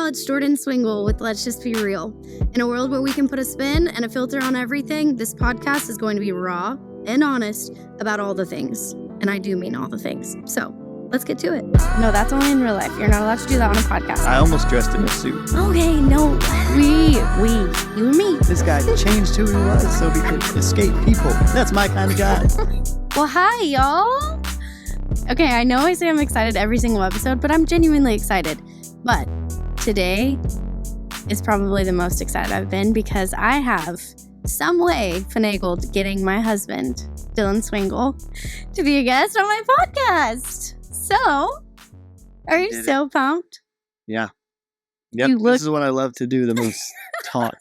it's Jordyn Swingle with Let's Just Be Real. In a world where we can put a spin and a filter on everything, this podcast is going to be raw and honest about all the things. And I do mean all the things. So, let's get to it. No, that's only in real life. You're not allowed to do that on a podcast. I almost dressed in a suit. Okay, no. You and me. This guy changed who he was so he could escape people. That's my kind of guy. Well, hi, y'all. Okay, I know I say I'm excited every single episode, but I'm genuinely excited. But today is probably the most excited I've been because I have some way finagled getting my husband, Dillon Swingle, to be a guest on my podcast. So, are you so pumped? Yeah. Yep, this is what I love to do the most, talk.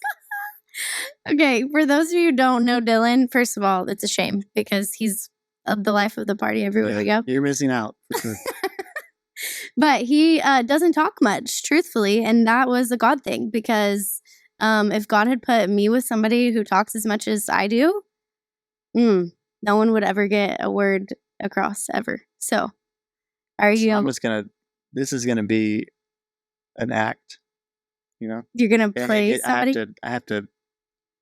Okay, for those of you who don't know Dillon, first of all, it's a shame because he's the life of the party everywhere we go. You're missing out. For sure. But he doesn't talk much, truthfully, and that was a God thing because if God had put me with somebody who talks as much as I do, no one would ever get a word across ever. So, are you? I'm just this is gonna be an act, you know? You're gonna play somebody? I have to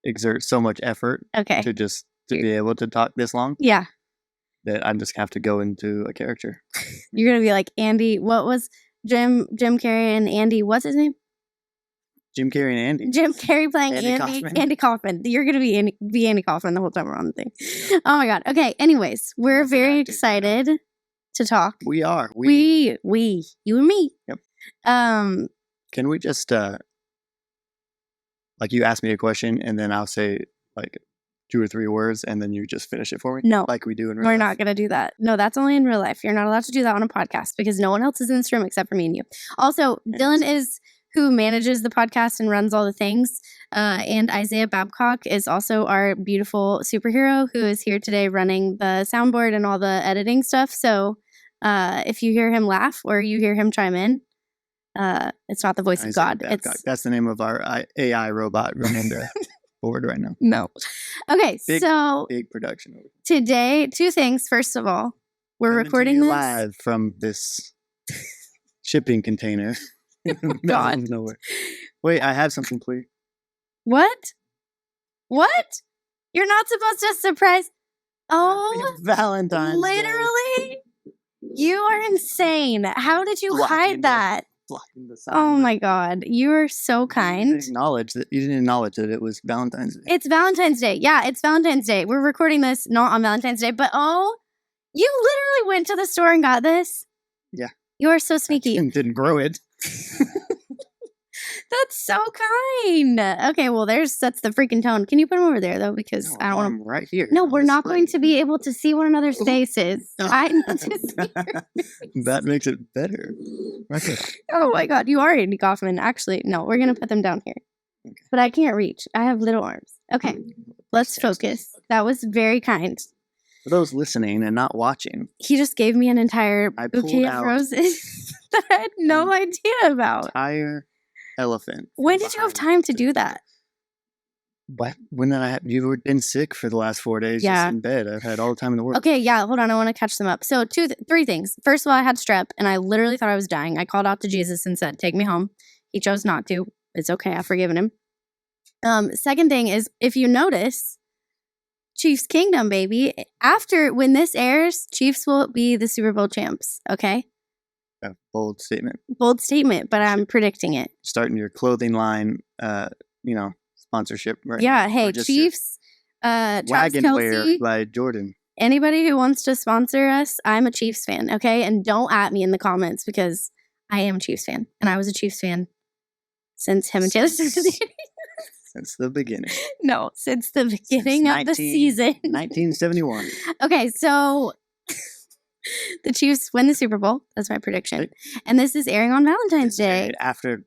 exert so much effort to be able to talk this long. Yeah. That I'm just have to go into a character. You're gonna be like Andy. What was Jim Carrey and Andy? What's his name? Jim Carrey and Andy. Jim Carrey playing Andy Kaufman. You're gonna be Andy Kaufman the whole time we're on the thing. Oh my god. Okay. Anyways, we're very excited to talk. We are. We. You and me. Yep. Can we just like you ask me a question and then I'll say like 2 or 3 words and then you just finish it for me? No. Like we do in real life? We're not going to do that. No, that's only in real life. You're not allowed to do that on a podcast because no one else is in this room except for me and you. Also, Dillon is who manages the podcast and runs all the things. And Isaiah Babcock is also our beautiful superhero who is here today running the soundboard and all the editing stuff. So if you hear him laugh or you hear him chime in, it's not the voice of God. That's the name of our AI robot running the board right now. No. Okay, big production. Today, 2 things. First of all, we're recording this live from this shipping container. God. Nowhere. Wait, I have something, please. What? You're not supposed to surprise. Oh, Valentine's literally? Day. You are insane. How did you hide that? Oh my God. You are so kind. You didn't acknowledge that it was Valentine's Day. It's Valentine's Day. Yeah, it's Valentine's Day. We're recording this not on Valentine's Day, but you literally went to the store and got this? Yeah. You are so sneaky. And didn't grow it. That's so kind. Okay, well, that's the freaking tone. Can you put them over there, though? Because I don't want to. Right here. No, we're not going to be able to see one another's faces. I need to see That makes it better. Right there. Oh, my God. You are Andy Kaufman. Actually, no, we're going to put them down here. Okay. But I can't reach. I have little arms. Okay, let's focus. That was very kind. For those listening and not watching, he just gave me an entire bouquet of roses that I had no idea about. Entire elephant. When did you have time to do that? What? When did I have? You've been sick for the last 4 days just in bed. I've had all the time in the world. Okay, yeah, hold on. I want to catch them up. So 3 things. First of all, I had strep and I literally thought I was dying. I called out to Jesus and said, take me home. He chose not to. It's okay. I've forgiven him. Second thing is, if you notice, Chiefs Kingdom, baby. When this airs, Chiefs will be the Super Bowl champs. Okay? A bold statement. Bold statement, but I'm predicting it. Starting your clothing line, sponsorship. Right yeah. Hey, Chiefs. Wagon Wear by Jordyn. Anybody who wants to sponsor us, I'm a Chiefs fan. Okay, and don't at me in the comments because I am a Chiefs fan, and I was a Chiefs fan since him and Taylor Swift. Since the beginning. No, since the beginning of the season. 1971. Okay, so the Chiefs win the Super Bowl. That's my prediction. Right. And this is airing on Valentine's Day. After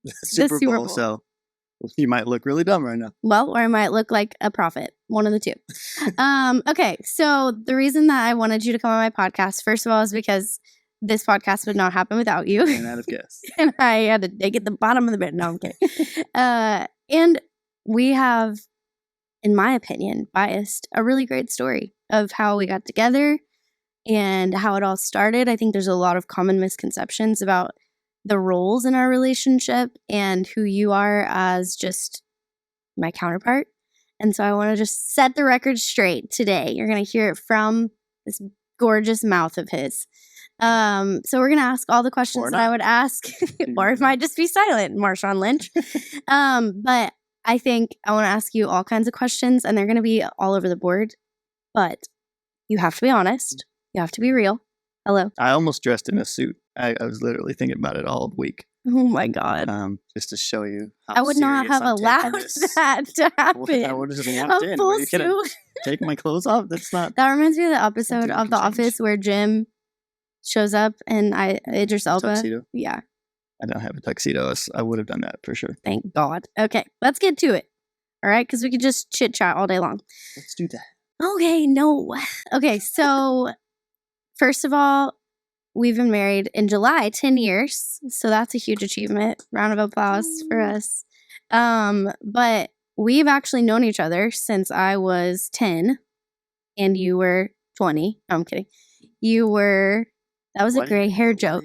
the Super Bowl. So you might look really dumb right now. Well, or I might look like a prophet. One of the two. Okay, so the reason that I wanted you to come on my podcast, first of all, is because this podcast would not happen without you. And out of guess. And I had to dig at the bottom of the bed. No, I'm kidding. And we have, in my opinion, biased a really great story of how we got together and how it all started. I think there's a lot of common misconceptions about the roles in our relationship and who you are as just my counterpart. And so I want to just set the record straight today. You're going to hear it from this gorgeous mouth of his. So we're going to ask all the questions that I would ask, or it might just be silent, Marshawn Lynch. But I think I want to ask you all kinds of questions, and they're going to be all over the board. But you have to be honest. You have to be real. Hello. I almost dressed in a suit. I was literally thinking about it all week. Oh my God. Just to show you how I would not have allowed that to happen. I would have just walked in. Full suit. Take my clothes off? That's not... That reminds me of the episode of The Office where Jim shows up and Idris Elba. Tuxedo? Yeah. I don't have a tuxedo. I would have done that for sure. Thank God. Okay, let's get to it. All right, because we could just chit chat all day long. Let's do that. Okay, no. Okay, so first of all, we've been married in July, 10 years. So that's a huge achievement. Round of applause for us. But we've actually known each other since I was 10 and you were 20. No, I'm kidding. That was a gray hair joke.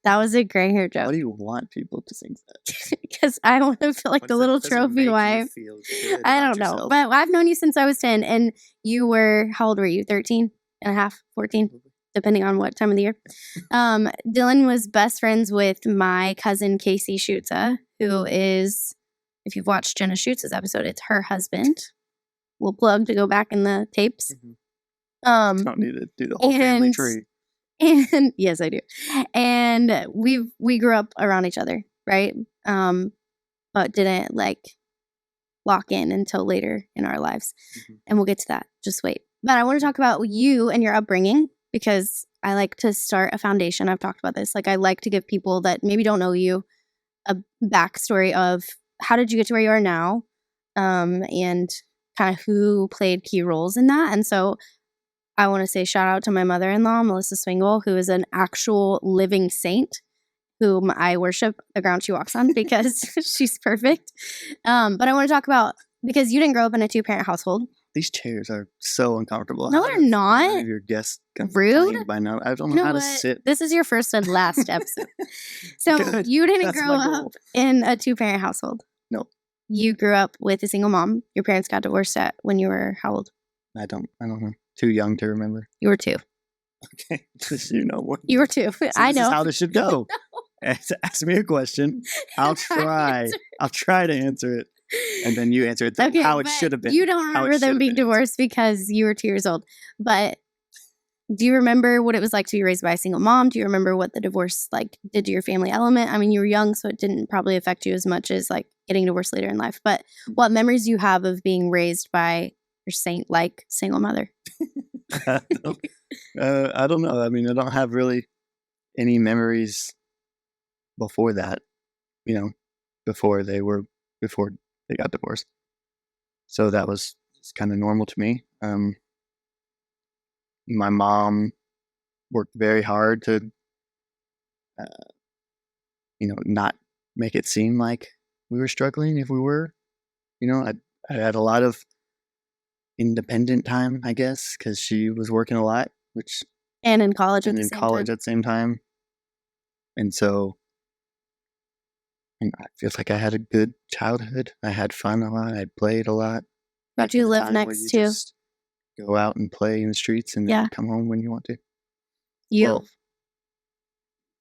That was a gray hair joke. Why do you want people to think that? Because I want to feel like the little trophy wife. I don't know. Yourself? But I've known you since I was 10 and you were, how old were you? 13 and a half, 14? Depending on what time of the year. Dillon was best friends with my cousin Casey Schutza, who is, if you've watched Jenna Schutz's episode, it's her husband. We'll plug to go back in the tapes. Mm-hmm. Don't need to do the whole family tree. And yes, I do. And we grew up around each other, right? But didn't like lock in until later in our lives. Mm-hmm. And we'll get to that. Just wait. But I want to talk about you and your upbringing, because I like to start a foundation. I've talked about this. Like, I like to give people that maybe don't know you a backstory of how did you get to where you are now, and kind of who played key roles in that. And so I want to say shout out to my mother-in-law, Melissa Swingle, who is an actual living saint whom I worship the ground she walks on because she's perfect. But I want to talk about, because you didn't grow up in a two-parent household. These chairs are so uncomfortable. No, they're not. None of your guests rude by now. I don't know how to sit. This is your first and last episode. So Good. You didn't That's grow up in a two-parent household. No. You grew up with a single mom. Your parents got divorced when you were how old? I don't know. Too young to remember. You were 2. Okay. You know what? You were 2. So I know. This is how this should go. Ask me a question. I'll try to answer it. And then you answer it how it should have been. You don't remember them being divorced because you were 2 years old. But do you remember what it was like to be raised by a single mom? Do you remember what the divorce did to your family element? I mean, you were young, so it didn't probably affect you as much as getting divorced later in life. But what memories do you have of being raised by your saint-like single mother? I don't know. I mean, I don't have really any memories before that. Before they got divorced. So that was kind of normal to me. My mom worked very hard to, not make it seem like we were struggling if we were. I had a lot of independent time, I guess, because she was working a lot, and in college at the same time. And so I feel like I had a good childhood. I had fun a lot. I played a lot. But you live next to? Go out and play in the streets and then come home when you want to.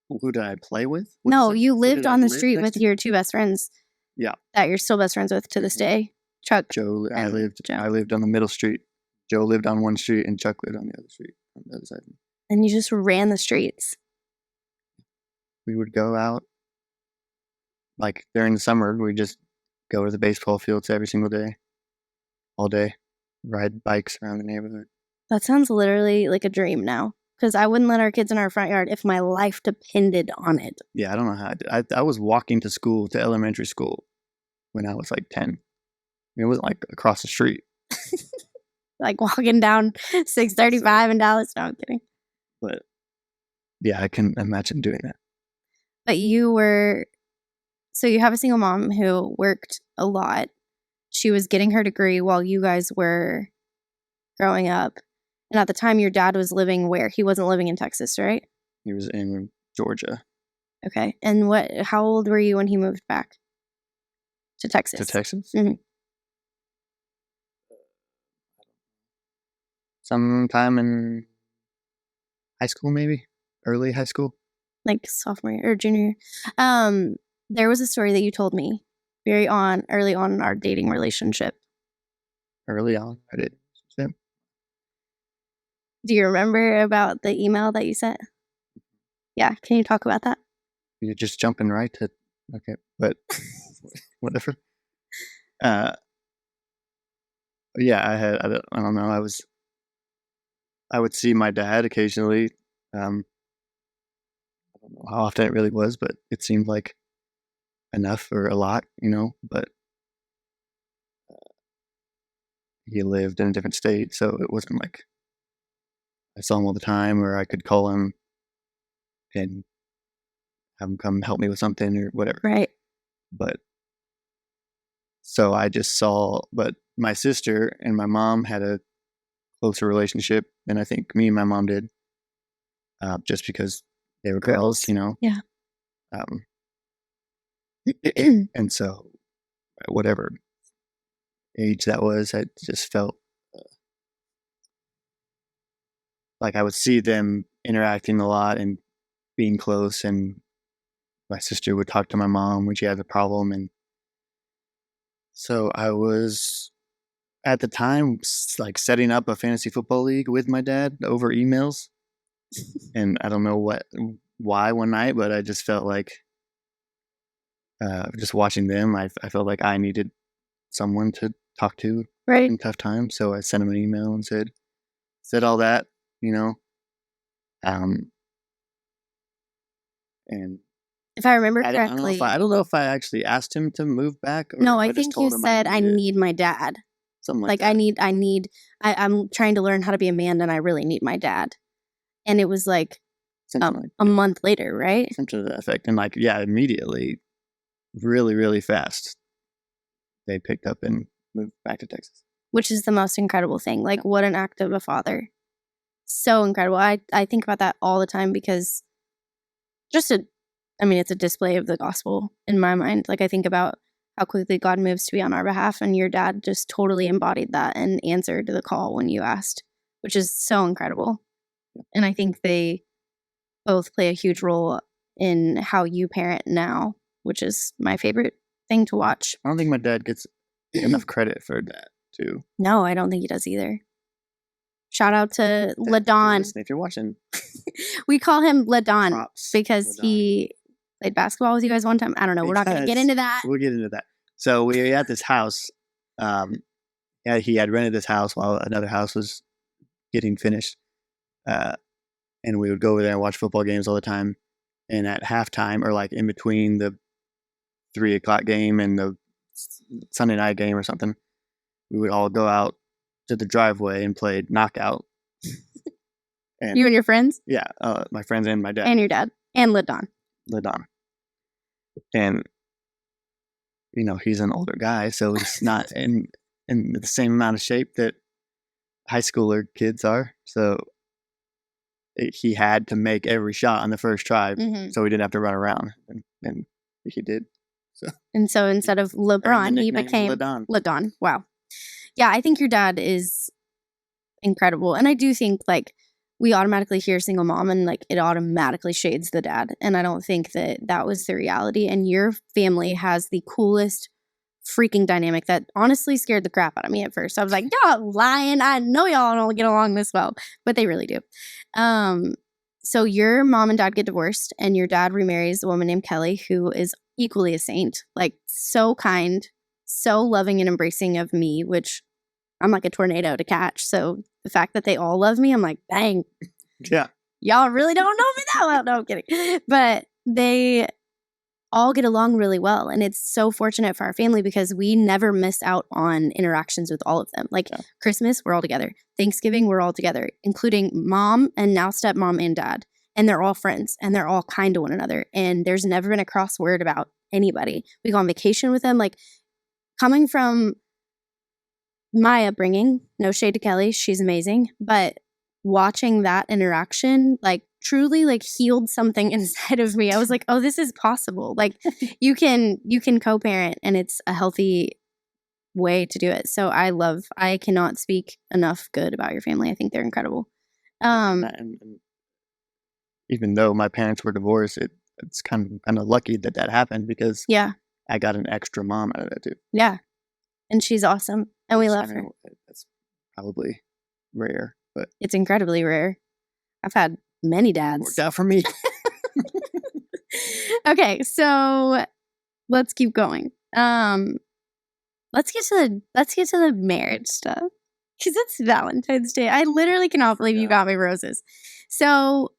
Who did I play with? No, you lived on the street with your 2 best friends. Yeah. That you're still best friends with to this day. Chuck. Joe. I lived on the middle street. Joe lived on one street and Chuck lived on the other street, on the other side. And you just ran the streets. We would go out. During the summer, we just go to the baseball fields every single day, all day, ride bikes around the neighborhood. That sounds literally like a dream now, because I wouldn't let our kids in our front yard if my life depended on it. Yeah, I don't know how I did. I was walking to elementary school when I was 10. It wasn't across the street. Walking down 635 in Dallas. No, I'm kidding. But yeah, I can imagine doing that. But so you have a single mom who worked a lot. She was getting her degree while you guys were growing up. And at the time, your dad was living where? He wasn't living in Texas, right? He was in Georgia. Okay. And how old were you when he moved back to Texas? To Texas? Mhm. Sometime in high school, maybe? Early high school? Like sophomore year or junior year. There was a story that you told me early on in our dating relationship. Early on, I did. Yeah. Do you remember about the email that you sent? Yeah. Can you talk about that? You're just jumping right to, okay, but whatever. Yeah, I don't know, I would see my dad occasionally. I don't know how often it really was, but it seemed like enough or a lot, but he lived in a different state, so it wasn't like I saw him all the time, or I could call him and have him come help me with something or whatever. Right. But so I just saw, but my sister and my mom had a closer relationship than I think me and my mom did, just because they were girls, Yeah. And so at whatever age that was, I just felt like I would see them interacting a lot and being close, and my sister would talk to my mom when she had a problem, and so I was at the time like setting up a fantasy football league with my dad over emails, and I don't know why one night, but I just felt like just watching them, I felt like I needed someone to talk to Right. in tough times, so I sent him an email and said all that, and If I remember I correctly. don't know if I actually asked him to move back. Or No, if I just think told you him said I needed it. need my dad. Something Like like that. I'm trying to learn how to be a man and I really need my dad. And it was like Something like a month later, right? something to that effect. And immediately, really, really fast, they picked up and moved back to Texas. Which is the most incredible thing. Like, what an act of a father. So incredible. I think about that all the time because it's a display of the gospel in my mind. Like, I think about how quickly God moves to be on our behalf, and your dad just totally embodied that and answered the call when you asked, which is so incredible. And I think they both play a huge role in how you parent now, which is my favorite thing to watch. I don't think my dad gets enough credit for that, too. No, I don't think he does either. Shout out to LaDon. If you're watching. We call him LaDon Props, because LaDon. He played basketball with you guys one time. I don't know. We're not going to get into that. We'll get into that. So we were at this house. He had rented this house while another house was getting finished. And we would go over there and watch football games all the time. And at halftime, or like in between the 3:00 game and the Sunday night game or something, we would all go out to the driveway and play knockout. And you and your friends? Yeah, my friends and my dad. And your dad. And LaDon. And, he's an older guy, so he's not in the same amount of shape that high schooler kids are. So he had to make every shot on the first try, so he didn't have to run around, and he did. So instead of LeBron, he became LaDon. Wow. Yeah, I think your dad is incredible, and I do think we automatically hear single mom, and it automatically shades the dad, and I don't think that was the reality. And your family has the coolest freaking dynamic that honestly scared the crap out of me at first. I was like, y'all lying. I know y'all don't get along this well, but they really do. So your mom and dad get divorced, and your dad remarries a woman named Kelly, who is equally a saint, so kind, so loving and embracing of me, which I'm like a tornado to catch. So the fact that they all love me, I'm like, dang. Yeah. Y'all really don't know me that well. No, I'm kidding. But they all get along really well. And it's so fortunate for our family because we never miss out on interactions with all of them. Christmas, we're all together. Thanksgiving, we're all together, including mom and now stepmom and dad. And they're all friends and they're all kind to one another. And there's never been a cross word about anybody. We go on vacation with them. Coming from my upbringing, no shade to Kelly, she's amazing. But watching that interaction, truly like healed something inside of me. I was like, oh, this is possible. Like you can co-parent, and it's a healthy way to do it. So I cannot speak enough good about your family. I think they're incredible. And even though my parents were divorced, it's kind of lucky that happened, because yeah, I got an extra mom out of that too. yeah, and she's awesome, and we love her. That's probably rare, but it's incredibly rare. I've had many dads. Worked out for me. Okay, so let's keep going. Let's get to the marriage stuff, because it's Valentine's Day. I literally cannot believe you got me roses. So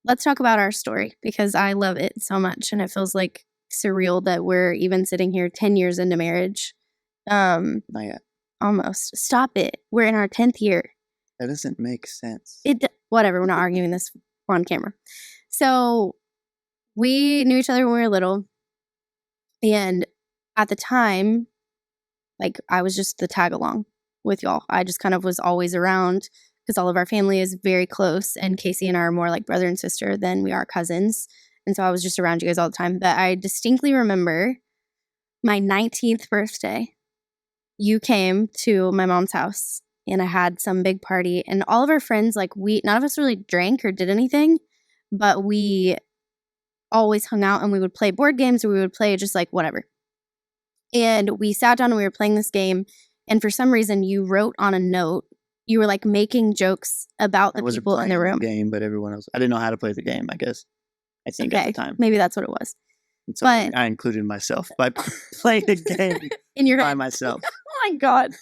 let's talk about our story, because I love it so much, and it feels like surreal that we're even sitting here 10 years into marriage. Not yet. Almost. Stop it. We're in our 10th year. That doesn't make sense. Whatever. We're not arguing this on camera. So we knew each other when we were little, and at the time, like, I was just the tag along with y'all. I just kind of was always around, because all of our family is very close, and Casey and I are more like brother and sister than we are cousins. And so I was just around you guys all the time. But I distinctly remember my 19th birthday. You came to my mom's house, and I had some big party, and all of our friends, like, none of us really drank or did anything, but we always hung out, and we would play board games, or we would play just like whatever. And we sat down and we were playing this game, and for some reason you wrote on a note. You were like making jokes about the people in the room. Game, but everyone else, I didn't know how to play the game, I guess. I think at the time. Maybe that's what it was. So but I included myself by playing the game in your by myself. Oh my God.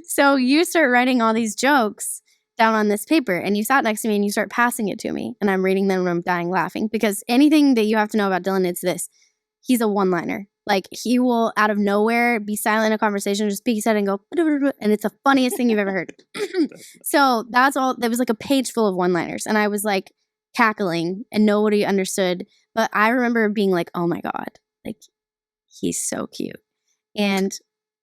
So you start writing all these jokes down on this paper, and you sat next to me and you start passing it to me, and I'm reading them and I'm dying laughing, because anything that you have to know about Dillon, it's this. He's a one-liner. Like, he will out of nowhere be silent in a conversation, just speak his head and go, and it's the funniest thing you've ever heard. So that's all. There was like a page full of one-liners, and I was like cackling, and nobody understood. But I remember being like, oh my God, like, he's so cute. And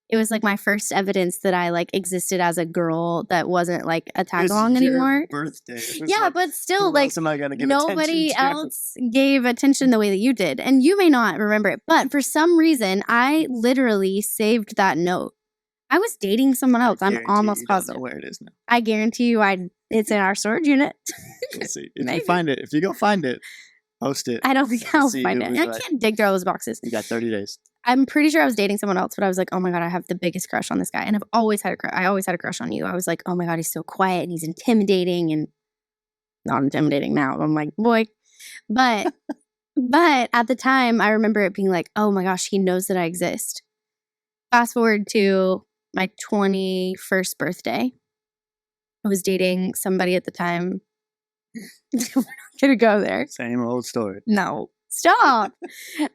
it was like my first evidence that I like existed as a girl that wasn't like a tag along anymore. Birthday. Yeah, like, but still, like, nobody else to? gave attention the way that you did. And you may not remember it, but for some reason, I literally saved that note. I was dating someone else. I'm almost positive. Where it is now. I guarantee you, it's in our storage unit. We'll see. If you go find it, post it. I don't think I'll find it. I can't dig through all those boxes. You got 30 days. I'm pretty sure I was dating someone else, but I was like, oh my God, I have the biggest crush on this guy. And I've always had a crush. I always had a crush on you. I was like, oh my God, he's so quiet and he's intimidating, and not intimidating now. I'm like, boy. But at the time, I remember it being like, oh my gosh, he knows that I exist. Fast forward to my 21st birthday. I was dating somebody at the time. We're not gonna go there. Same old story. No. Stop.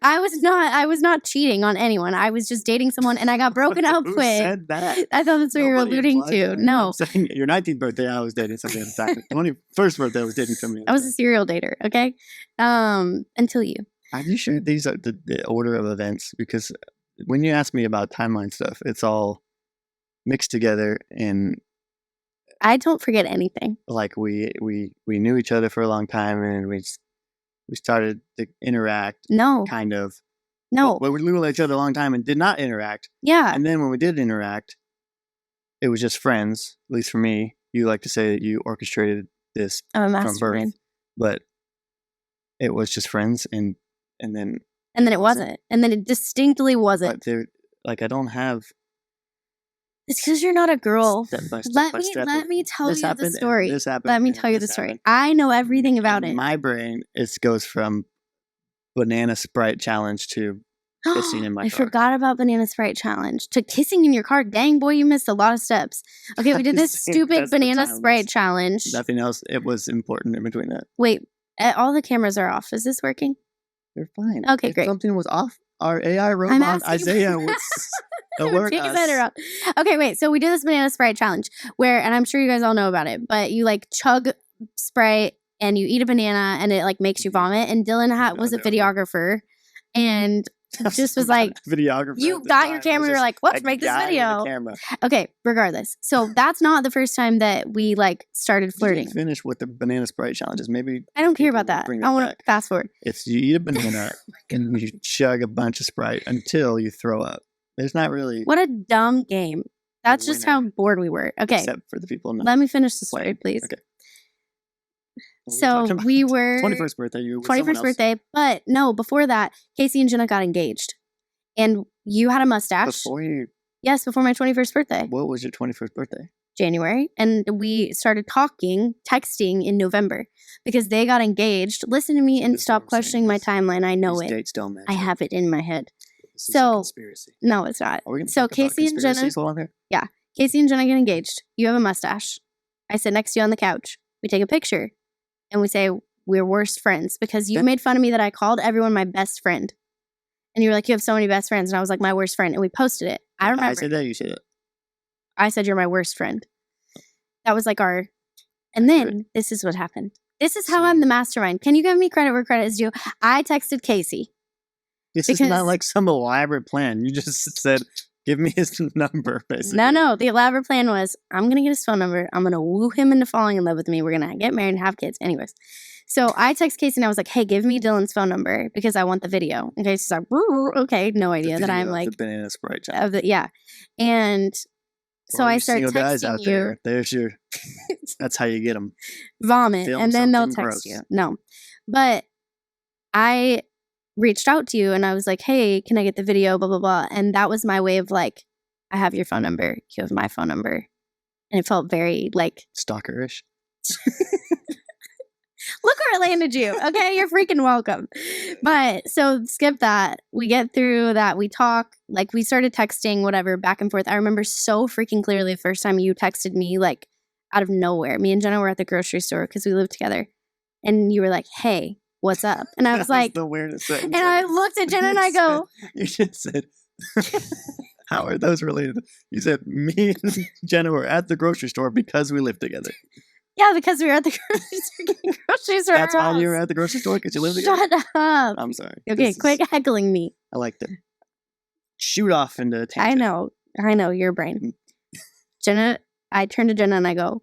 I was not cheating on anyone. I was just dating someone, and I got broken up with. Who said that? I thought that's what you were alluding to. That. No. Saying your 19th birthday, I was dating somebody at the time. 21st birthday, I was dating somebody. I was a serial dater, okay? Until you. Are you sure these are the order of events? Because when you ask me about timeline stuff, it's all mixed together, and I don't forget anything. Like we knew each other for a long time, and we started to interact. No. Kind of. No. But we knew each other a long time and did not interact. Yeah. And then when we did interact, it was just friends, at least for me. You like to say that you orchestrated this from birth. But it was just friends, and then it wasn't. And then it distinctly wasn't. But I don't have. It's because you're not a girl. Step by step let me tell you the story. This happened. Let me tell you the story. I know everything about it. In my brain, it goes from banana Sprite challenge to kissing in my car. I forgot about banana Sprite challenge to kissing in your car. Dang, boy, you missed a lot of steps. Okay, we did this stupid banana Sprite challenge. Nothing else. It was important in between that. Wait, all the cameras are off. Is this working? They're fine. Okay, great. If something was off, our AI robot Isaiah was. Okay, wait. So we did this banana Sprite challenge and I'm sure you guys all know about it, but you like chug Sprite and you eat a banana and it like makes you vomit. And Dillon was a videographer, and just was like, videographer. you got your camera, you're like, let's make this video. Okay, regardless. So that's not the first time that we like started flirting. Finish with the banana Sprite challenges. Maybe I don't care about that. I want to fast forward. It's you eat a banana and you chug a bunch of Sprite until you throw up. There's not really. What a dumb game. That's just how bored we were. Okay. Except for the people. Let me finish the story, please. Okay. So we were 21st birthday. You were 21st birthday, but no, before that, Casey and Jenna got engaged, and you had a mustache. Before you? Yes, before my 21st birthday. What was your 21st birthday? January, and we started texting in November because they got engaged. Listen to me and stop questioning my timeline. I know it. Dates don't match. I have it in my head. This is So a conspiracy. No, it's not. Are we gonna So talk about Casey and Jenna. conspiracies while I'm here? Yeah, Casey and Jenna get engaged. You have a mustache. I sit next to you on the couch. We take a picture, and we say we're worst friends because you made fun of me that I called everyone my best friend, and you were like, you have so many best friends, and I was like, my worst friend, and we posted it. I remember. I said that. You said it. I said you're my worst friend. That was like our. And then this is what happened. This is how I'm the mastermind. Can you give me credit where credit is due? I texted Casey. This is not like some elaborate plan. You just said, give me his number, basically. No. The elaborate plan was, I'm going to get his phone number. I'm going to woo him into falling in love with me. We're going to get married and have kids. Anyways. So I text Casey and I was like, hey, give me Dillon's phone number because I want the video. And Casey's like, okay, no idea that I'm like. The banana Sprite yeah. And so I start texting guys out there. There's your, that's how you get them. Vomit. And then they'll text gross. you. No. But I reached out to you and I was like, hey, can I get the video? Blah, blah, blah. And that was my way of like, I have your phone number. You have my phone number. And it felt very like. Stalkerish. Look where it landed you. Okay. You're freaking welcome. But so skip that. We get through that. We talk. Like we started texting, whatever, back and forth. I remember so freaking clearly the first time you texted me, like out of nowhere. Me and Jenna were at the grocery store because we lived together. And you were like, hey, what's up? And I was like, the weirdest sentence. And I looked at Jenna and I go, you just said, how are those related? You said, me and Jenna were at the grocery store because we lived together. Yeah, because we were at the grocery store getting groceries for That's our why house. you were at the grocery store? Because you lived together? Shut up. I'm sorry. Okay, quit heckling me. I like to shoot off into a tangent. I know, your brain. Jenna, I turned to Jenna and I go,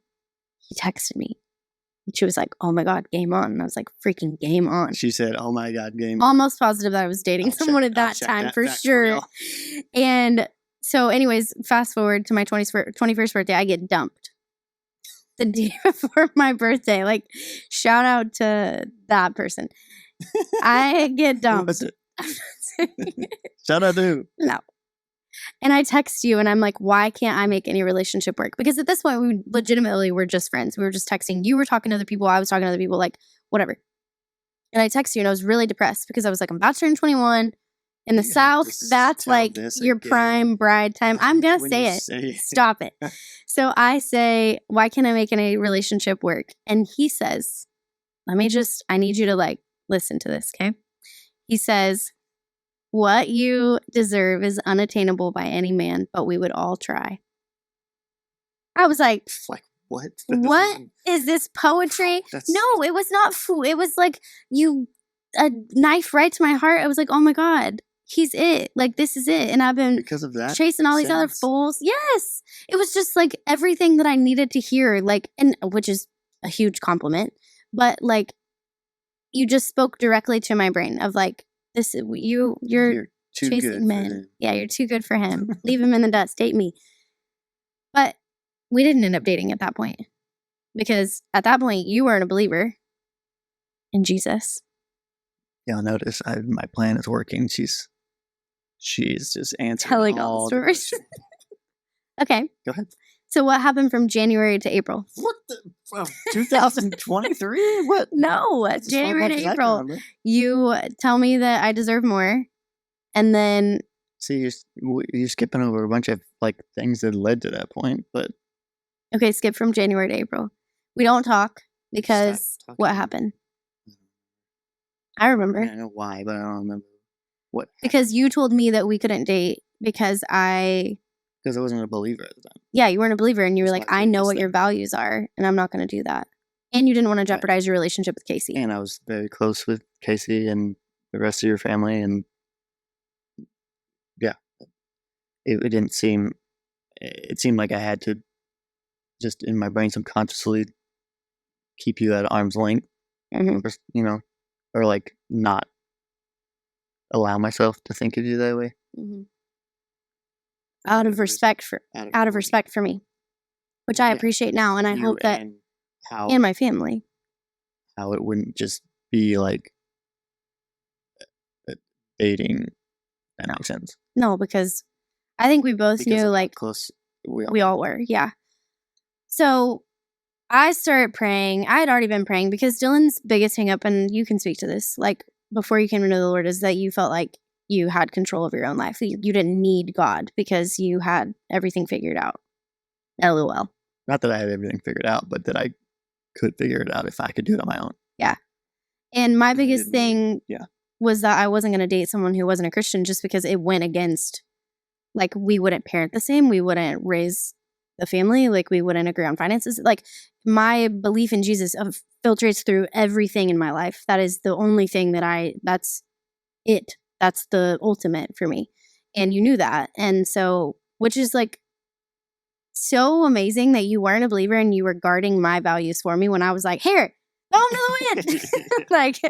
he texted me. And she was like, oh my God, game on. And I was like, freaking game on. She said, oh my God, game on. Almost positive that I was dating someone at that time for sure. And so anyways, fast forward to my 21st birthday, I get dumped. The day before my birthday. Like, shout out to that person. I get dumped. Shout out to No. And I text you and I'm like, why can't I make any relationship work? Because at this point, we legitimately were just friends. We were just texting. You were talking to other people. I was talking to other people, like, whatever. And I text you and I was really depressed because I was like, I'm about to turn 21. In the South, that's like your prime bride time. I'm going to say it. Stop it. So I say, why can't I make any relationship work? And he says, I need you to like, listen to this, okay? He says, what you deserve is unattainable by any man, but we would all try. I was like what? What is this poetry? No, it was not food. It was like a knife right to my heart. I was like, oh my God. He's it. Like, this is it. And I've been because of that chasing all these other fools. Yes. It was just like everything that I needed to hear, like, and which is a huge compliment. But like, you just spoke directly to my brain of like, this, you're too chasing good men. Yeah, you're too good for him. Leave him in the dust. Date me. But we didn't end up dating at that point because at that point you weren't a believer in Jesus. Y'all notice my plan is working. She's just answering telling all the stories. Okay. Go ahead. So what happened from January to April? What the 2023? What? No, January to April. You tell me that I deserve more, and then see you're skipping over a bunch of like things that led to that point. But okay, skip from January to April. We don't talk because what happened? I remember. I don't know why, but I don't remember what. Because you told me that we couldn't date because I wasn't a believer at the time. Yeah, you weren't a believer, and you were like, I know what your values are, and I'm not going to do that. And you didn't want to jeopardize your relationship with Casey. And I was very close with Casey and the rest of your family, and it didn't seem. It seemed like I had to just in my brain subconsciously keep you at arm's length, Mm-hmm. or like not allow myself to think of you that way. Mm-hmm. Out of respect for me, which I appreciate now, and I hope that and my family. How it wouldn't just be like dating. That makes sense. No, because I think we both knew like close we all were. Yeah. So I started praying. I had already been praying because Dillon's biggest hang up, and you can speak to this, like before you came to know the Lord, is that you felt like you had control of your own life. You didn't need God because you had everything figured out. LOL. Not that I had everything figured out, but that I could figure it out if I could do it on my own. Yeah. And my biggest thing was that I wasn't going to date someone who wasn't a Christian just because it went against, like, we wouldn't parent the same. We wouldn't raise the family. Like, we wouldn't agree on finances. Like, my belief in Jesus filtrates through everything in my life. That is the only thing that's it. That's the ultimate for me. And you knew that. And so, which is like so amazing that you weren't a believer and you were guarding my values for me when I was like, here, go to the wind. Like,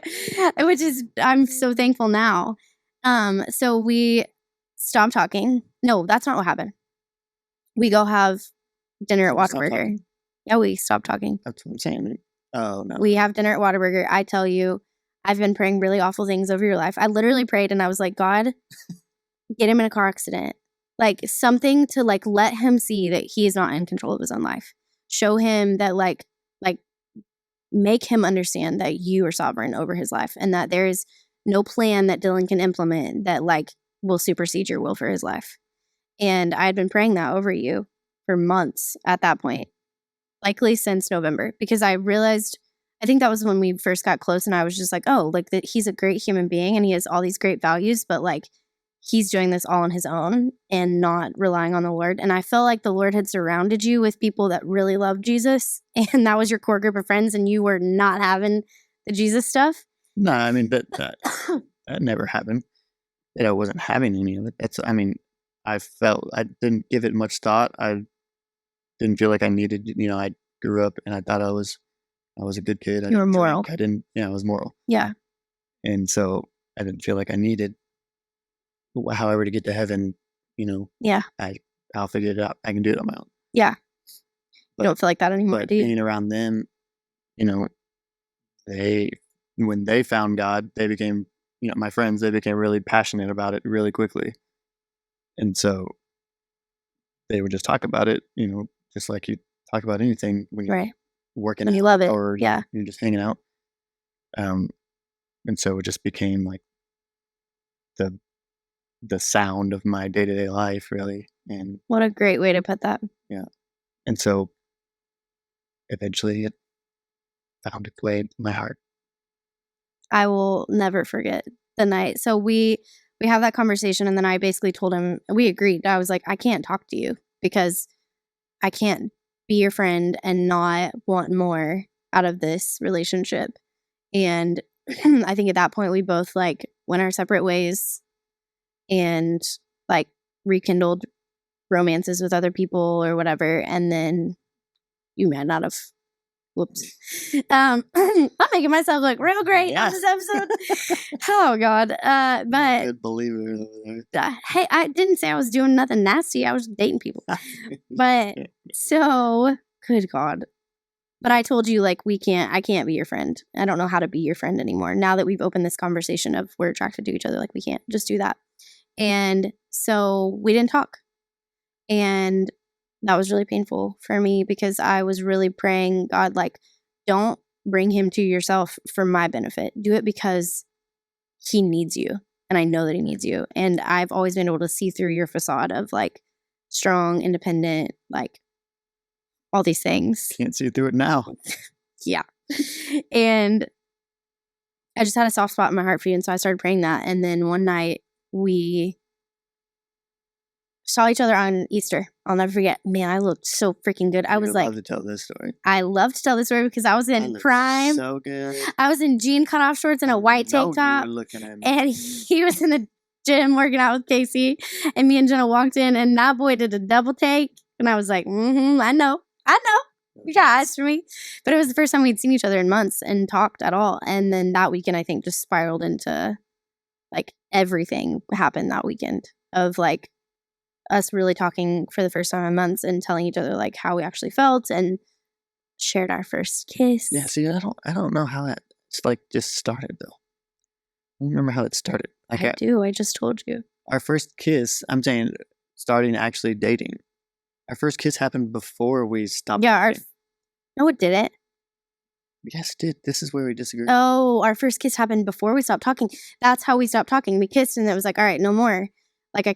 which is, I'm so thankful now. So we stopped talking. No, that's not what happened. We go have dinner at Whataburger. Yeah, we stopped talking. That's what I'm saying. Oh, no. We have dinner at Whataburger. I tell you, I've been praying really awful things over your life. I literally prayed and I was like, God, get him in a car accident. Like something to like let him see that he is not in control of his own life. Show him that like make him understand that you are sovereign over his life and that there is no plan that Dillon can implement that like will supersede your will for his life. And I had been praying that over you for months at that point, likely since November, because I realized, I think that was when we first got close and I was just like, oh, like that he's a great human being and he has all these great values, but like he's doing this all on his own and not relying on the Lord. And I felt like the Lord had surrounded you with people that really loved Jesus and that was your core group of friends and you were not having the Jesus stuff. No, I mean, that never happened. That I wasn't having any of it. I didn't give it much thought. I didn't feel like I needed, I grew up and I thought I was a good kid. You were moral. I was moral. Yeah. And so I didn't feel like I needed, however, to get to heaven, Yeah. I'll figure it out. I can do it on my own. Yeah. You don't feel like that anymore, but do you? being around them, when they found God, they became, my friends, they became really passionate about it really quickly. And so they would just talk about it, just like you talk about anything when you're working when out you love it. or Yeah. you're just hanging out. And so it just became like the sound of my day-to-day life, really. And what a great way to put that. Yeah. And so eventually it found its way into my heart. I will never forget the night. So we have that conversation and then I basically told him, we agreed. I was like, I can't talk to you because I can't be your friend and not want more out of this relationship. And I think at that point we both like went our separate ways and like rekindled romances with other people or whatever. And then you might not have. Whoops. I'm making myself look real great on this episode. Oh God. But good believer. Hey, I didn't say I was doing nothing nasty. I was dating people. But so good God. But I told you like I can't be your friend. I don't know how to be your friend anymore. Now that we've opened this conversation of we're attracted to each other, like we can't just do that. And so we didn't talk. And that was really painful for me because I was really praying, God, like, don't bring him to yourself for my benefit. Do it because he needs you. And I know that he needs you. And I've always been able to see through your facade of like strong, independent, like all these things. Can't see through it now. Yeah. And I just had a soft spot in my heart for you. And so I started praying that. And then one night we saw each other on Easter. I'll never forget. Man, I looked so freaking good. I was like, love to tell this story. I love to tell this story because I was in prime. So good. I was in jean cutoff shorts and a white tank top. You were looking at me. And he was in a gym working out with Casey, and me and Jenna walked in, and that boy did a double take, and I was like, I know. You got eyes for me. But it was the first time we'd seen each other in months and talked at all. And then that weekend, I think, just spiraled into, like, everything happened that weekend of, like, us really talking for the first time in months and telling each other, like, how we actually felt and shared our first kiss. Yeah, see, I don't know how that like just started though. I don't remember how it started. Like I do. I just told you. Our first kiss, I'm saying, starting actually dating. Our first kiss happened before we stopped. Yeah. No, it didn't. Yes, it did. This is where we disagree. Oh, our first kiss happened before we stopped talking. That's how we stopped talking. We kissed, and it was like, all right, no more. Like,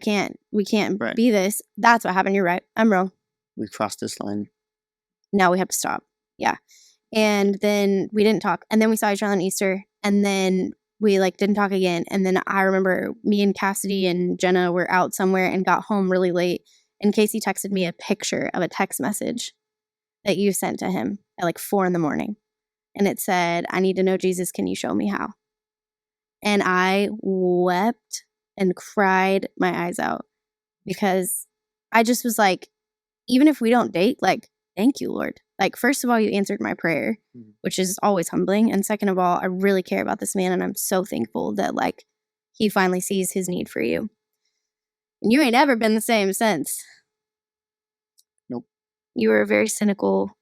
we can't be this. That's what happened. You're right. I'm wrong. We crossed this line. Now we have to stop. Yeah. And then we didn't talk. And then we saw each other on Easter. And then we, like, didn't talk again. And then I remember me and Cassidy and Jenna were out somewhere and got home really late. And Casey texted me a picture of a text message that you sent to him at like 4 a.m. And it said, I need to know Jesus. Can you show me how? And I wept and cried my eyes out because I just was like, even if we don't date, like, thank you, Lord. Like, first of all, you answered my prayer, which is always humbling. And second of all, I really care about this man. And I'm so thankful that, like, he finally sees his need for you. And you ain't ever been the same since. Nope. You were a very cynical,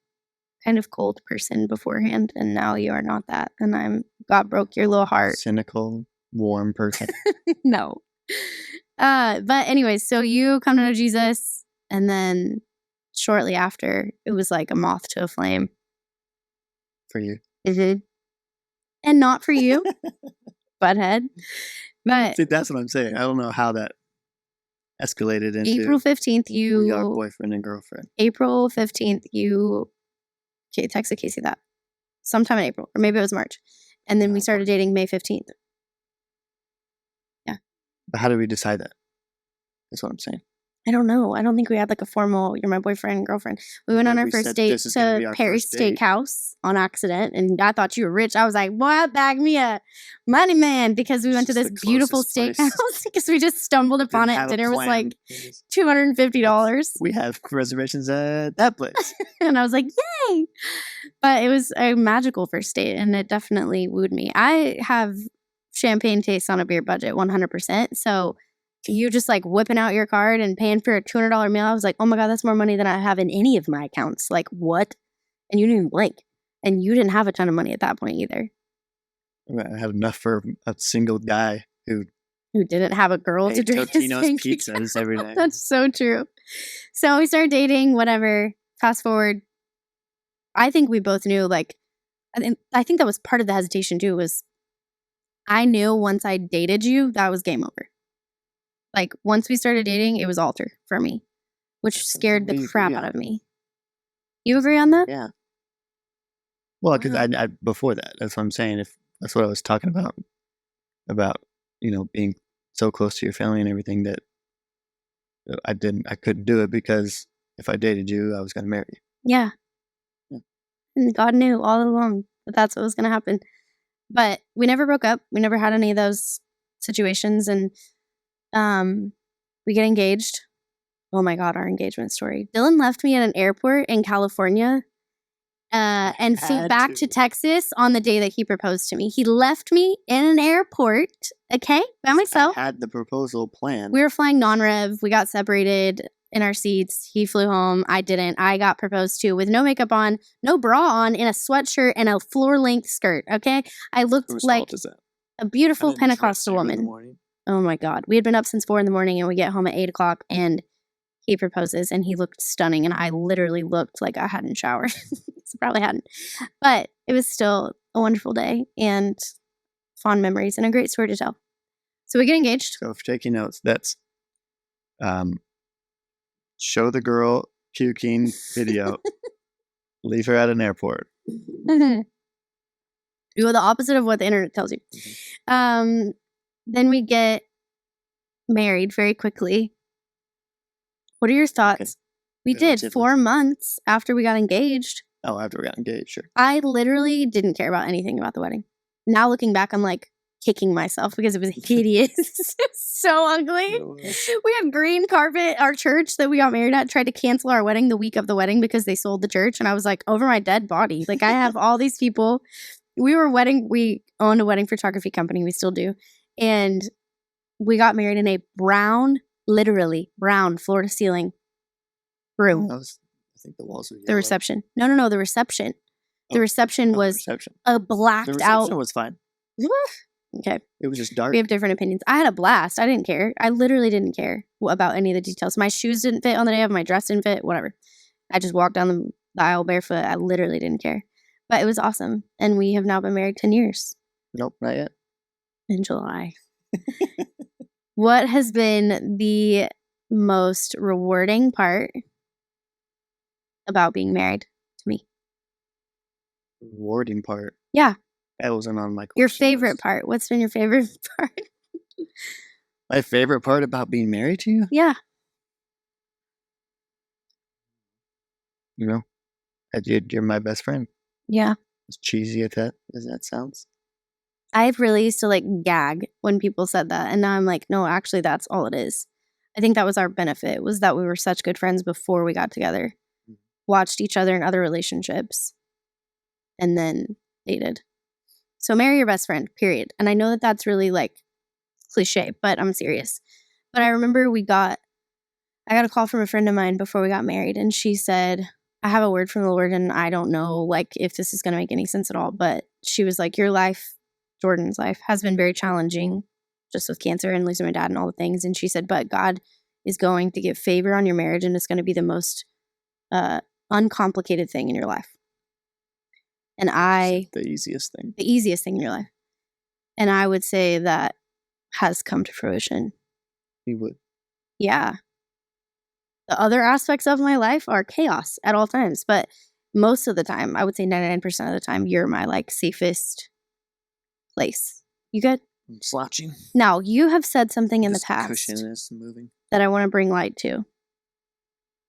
kind of cold person beforehand. And now you are not that. And God broke your little heart. Cynical, warm person. No. But anyways, so you come to know Jesus. And then shortly after, it was like a moth to a flame. For you. Mm-hmm. And not for you, butthead. But see, that's what I'm saying. I don't know how that escalated into April 15th, we are boyfriend and girlfriend. April 15th, you texted Casey that sometime in April, or maybe it was March. And then we started dating May 15th. Yeah. But how did we decide that? That's what I'm saying. I don't know. I don't think we had like a formal, you're my boyfriend, girlfriend. We went on our first date to Perry's Steakhouse on accident. And I thought you were rich. I was like, boy, bag me a money man, because we went to this beautiful steakhouse because we just stumbled upon it. Dinner was like $250. We have reservations at that place. And I was like, yay. But it was a magical first date, and it definitely wooed me. I have champagne taste on a beer budget, 100%. So you just like whipping out your card and paying for a $200 meal. I was like, oh my God, that's more money than I have in any of my accounts. Like, what? And you didn't even blink. And you didn't have a ton of money at that point either. I had enough for a single guy who didn't have a girl to drink Totino's pizzas every day. That's so true. So we started dating, whatever. Fast forward. I think we both knew, like, I think that was part of the hesitation too, was I knew once I dated you, that was game over. Like, once we started dating, it was altar for me, which scared the crap out of me. You agree on that? Yeah. Well, because I before that, that's what I'm saying. If that's what I was talking about, you know, being so close to your family and everything, that I couldn't do it, because if I dated you, I was going to marry you. Yeah. And God knew all along that that's what was going to happen. But we never broke up. We never had any of those situations. And we get engaged. Oh my God, our engagement story. Dillon left me at an airport in California and flew back to Texas on the day that he proposed to me. He left me in an airport, okay, by myself. I had the proposal planned. We were flying non-rev. We got separated in our seats. He flew home. I didn't. I got proposed to with no makeup on, no bra on, in a sweatshirt and a floor-length skirt, okay? I looked like a beautiful Pentecostal woman. Oh my God. We had been up since 4 a.m. and we get home at 8 o'clock and he proposes and he looked stunning. And I literally looked like I hadn't showered. So probably hadn't. But it was still a wonderful day and fond memories and a great story to tell. So we get engaged. So if you're taking notes, that's show the girl puking video, leave her at an airport. You go the opposite of what the internet tells you. Mm-hmm. Then we get married very quickly. What are your thoughts? Okay. We did 4 months after we got engaged. Oh, after we got engaged, sure. I literally didn't care about anything about the wedding. Now looking back, I'm like, kicking myself because it was hideous. So ugly. We had green carpet. Our church that we got married at tried to cancel our wedding the week of the wedding because they sold the church. And I was like, over my dead body. Like, I have all these people. We owned a wedding photography company. We still do. And we got married in a brown, literally brown floor to ceiling room. I think the walls were yellow. The reception. No, the reception. The reception was a blacked The out. reception was fine. Okay. It was just dark. We have different opinions. I had a blast. I didn't care. I literally didn't care about any of the details. My shoes didn't fit on the day of, my dress didn't fit, whatever. I just walked down the aisle barefoot. I literally didn't care. But it was awesome. And we have now been married 10 years. Nope, not yet. In July. What has been the most rewarding part about being married to me? Rewarding part. Yeah. That wasn't on my question. Your favorite part. What's been your favorite part? My favorite part about being married to you? Yeah. You know, you're my best friend. Yeah. As cheesy as that sounds. I really used to like gag when people said that. And now I'm like, no, actually, that's all it is. I think that was our benefit, was that we were such good friends before we got together. Watched each other in other relationships. And then dated. So marry your best friend, period. And I know that that's really like cliche, but I'm serious. But I remember I got a call from a friend of mine before we got married. And she said, I have a word from the Lord and I don't know like if this is going to make any sense at all. But she was like, your life, Jordyn's life, has been very challenging just with cancer and losing my dad and all the things. And she said, but God is going to give favor on your marriage and it's going to be the most uncomplicated thing in your life. And the easiest thing. The easiest thing in your life. And I would say that has come to fruition. You would. Yeah. The other aspects of my life are chaos at all times. But most of the time, I would say 99% of the time, you're my like safest place. You good? I'm slouching. Now, you have said something in This the past cushion is moving. that I want to bring light to.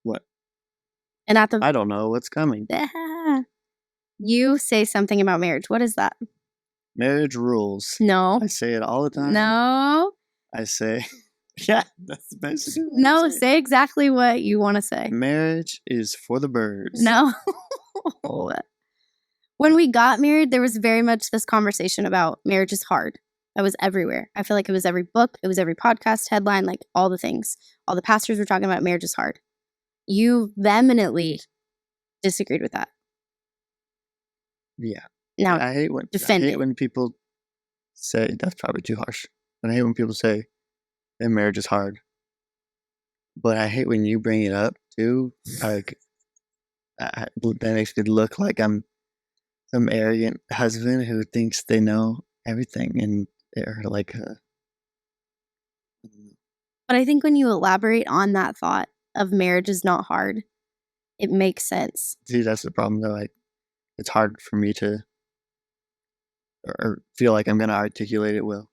What? And at the I don't know what's coming. You say something about marriage. What is that? Marriage rules. No. I say it all the time. No. I say, yeah, that's the best. No, say exactly what you want to say. Marriage is for the birds. No. When we got married, there was very much this conversation about marriage is hard. That was everywhere. I feel like it was every book, it was every podcast headline, like all the things. All the pastors were talking about marriage is hard. You vehemently disagreed with that. Yeah. Now, I hate when people say, that's probably too harsh. But I hate when people say that marriage is hard. But I hate when you bring it up too. Like, that makes me look like I'm some arrogant husband who thinks they know everything and they're like, but I think when you elaborate on that thought of marriage is not hard, it makes sense. See, that's the problem though. It's hard for me to or feel like I'm going to articulate it well.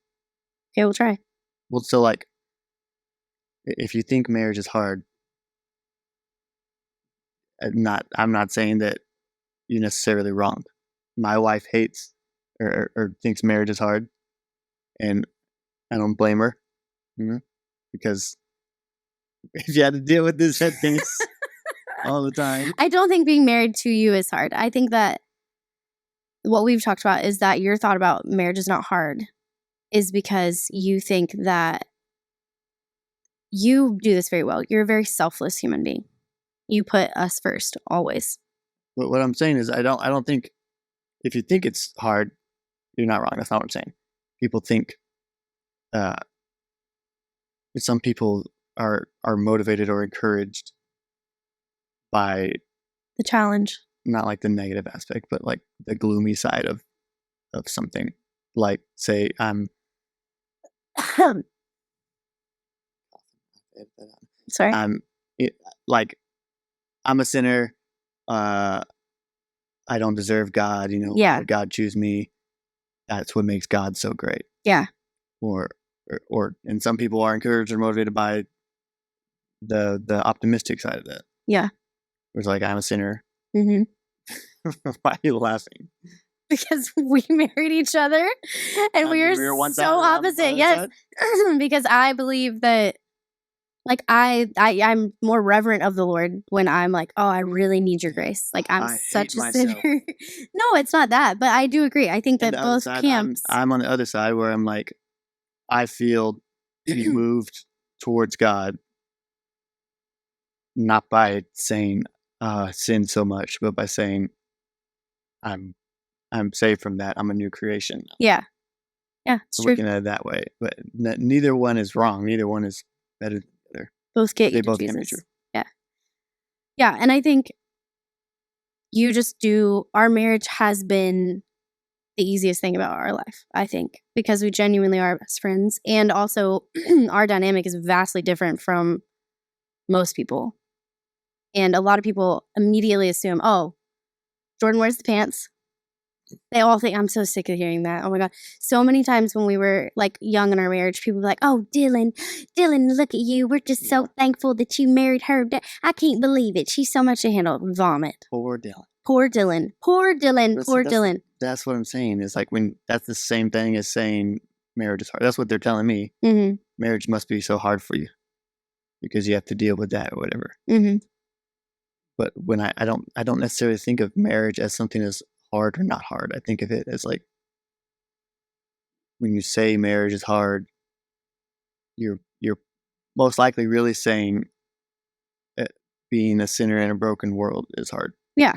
Okay, we'll try. Well, so like, if you think marriage is hard, I'm not saying that you're necessarily wrong. My wife hates or thinks marriage is hard, and I don't blame her, because if you had to deal with this head case all the time. I don't think being married to you is hard. I think that what we've talked about is that your thought about marriage is not hard is because you think that you do this very well. You're a very selfless human being. You put us first, always. But what I'm saying is I don't think, if you think it's hard, you're not wrong. That's not what I'm saying. People think, some people are motivated or encouraged by the challenge. Not like the negative aspect, but like the gloomy side of something. Like, say, Sorry. I'm a sinner. I don't deserve God. Yeah. God choose me. That's what makes God so great. Yeah. Or and some people are encouraged or motivated by the optimistic side of that. Yeah. It's like, I'm a sinner. Mm-hmm. Why are you laughing? because we married each other and we were one so side, I'm the opposite. other Yes. side? Because I believe that like I'm more reverent of the Lord when I'm like, oh, I really need your grace. Like I'm I such hate a myself. sinner. No, it's not that, but I do agree. I think And that the other both side, camps. I'm on the other side where I'm like, I feel moved towards God, not by saying sin so much, but by saying I'm saved from that. I'm a new creation. Yeah, it's true. Looking at it that way, but neither one is wrong. Neither one is better than the other. Both get They you to both can be Jesus. true. Yeah, and I think you just do. Our marriage has been the easiest thing about our life, I think, because we genuinely are best friends, and also our dynamic is vastly different from most people. And a lot of people immediately assume, oh, Jordyn wears the pants. They all think, I'm so sick of hearing that. Oh my God. So many times when we were like young in our marriage, people were like, oh, Dillon, look at you. We're just so thankful that you married her. I can't believe it. She's so much to handle. Vomit. Poor Dillon. Poor Dillon. Poor Dillon. Poor Dillon. That's what I'm saying. It's like when that's the same thing as saying marriage is hard. That's what they're telling me. Mm-hmm. Marriage must be so hard for you because you have to deal with that or whatever. Mm-hmm. But when I don't necessarily think of marriage as something as hard or not hard. I think of it as like when you say marriage is hard, you're most likely really saying that being a sinner in a broken world is hard. Yeah.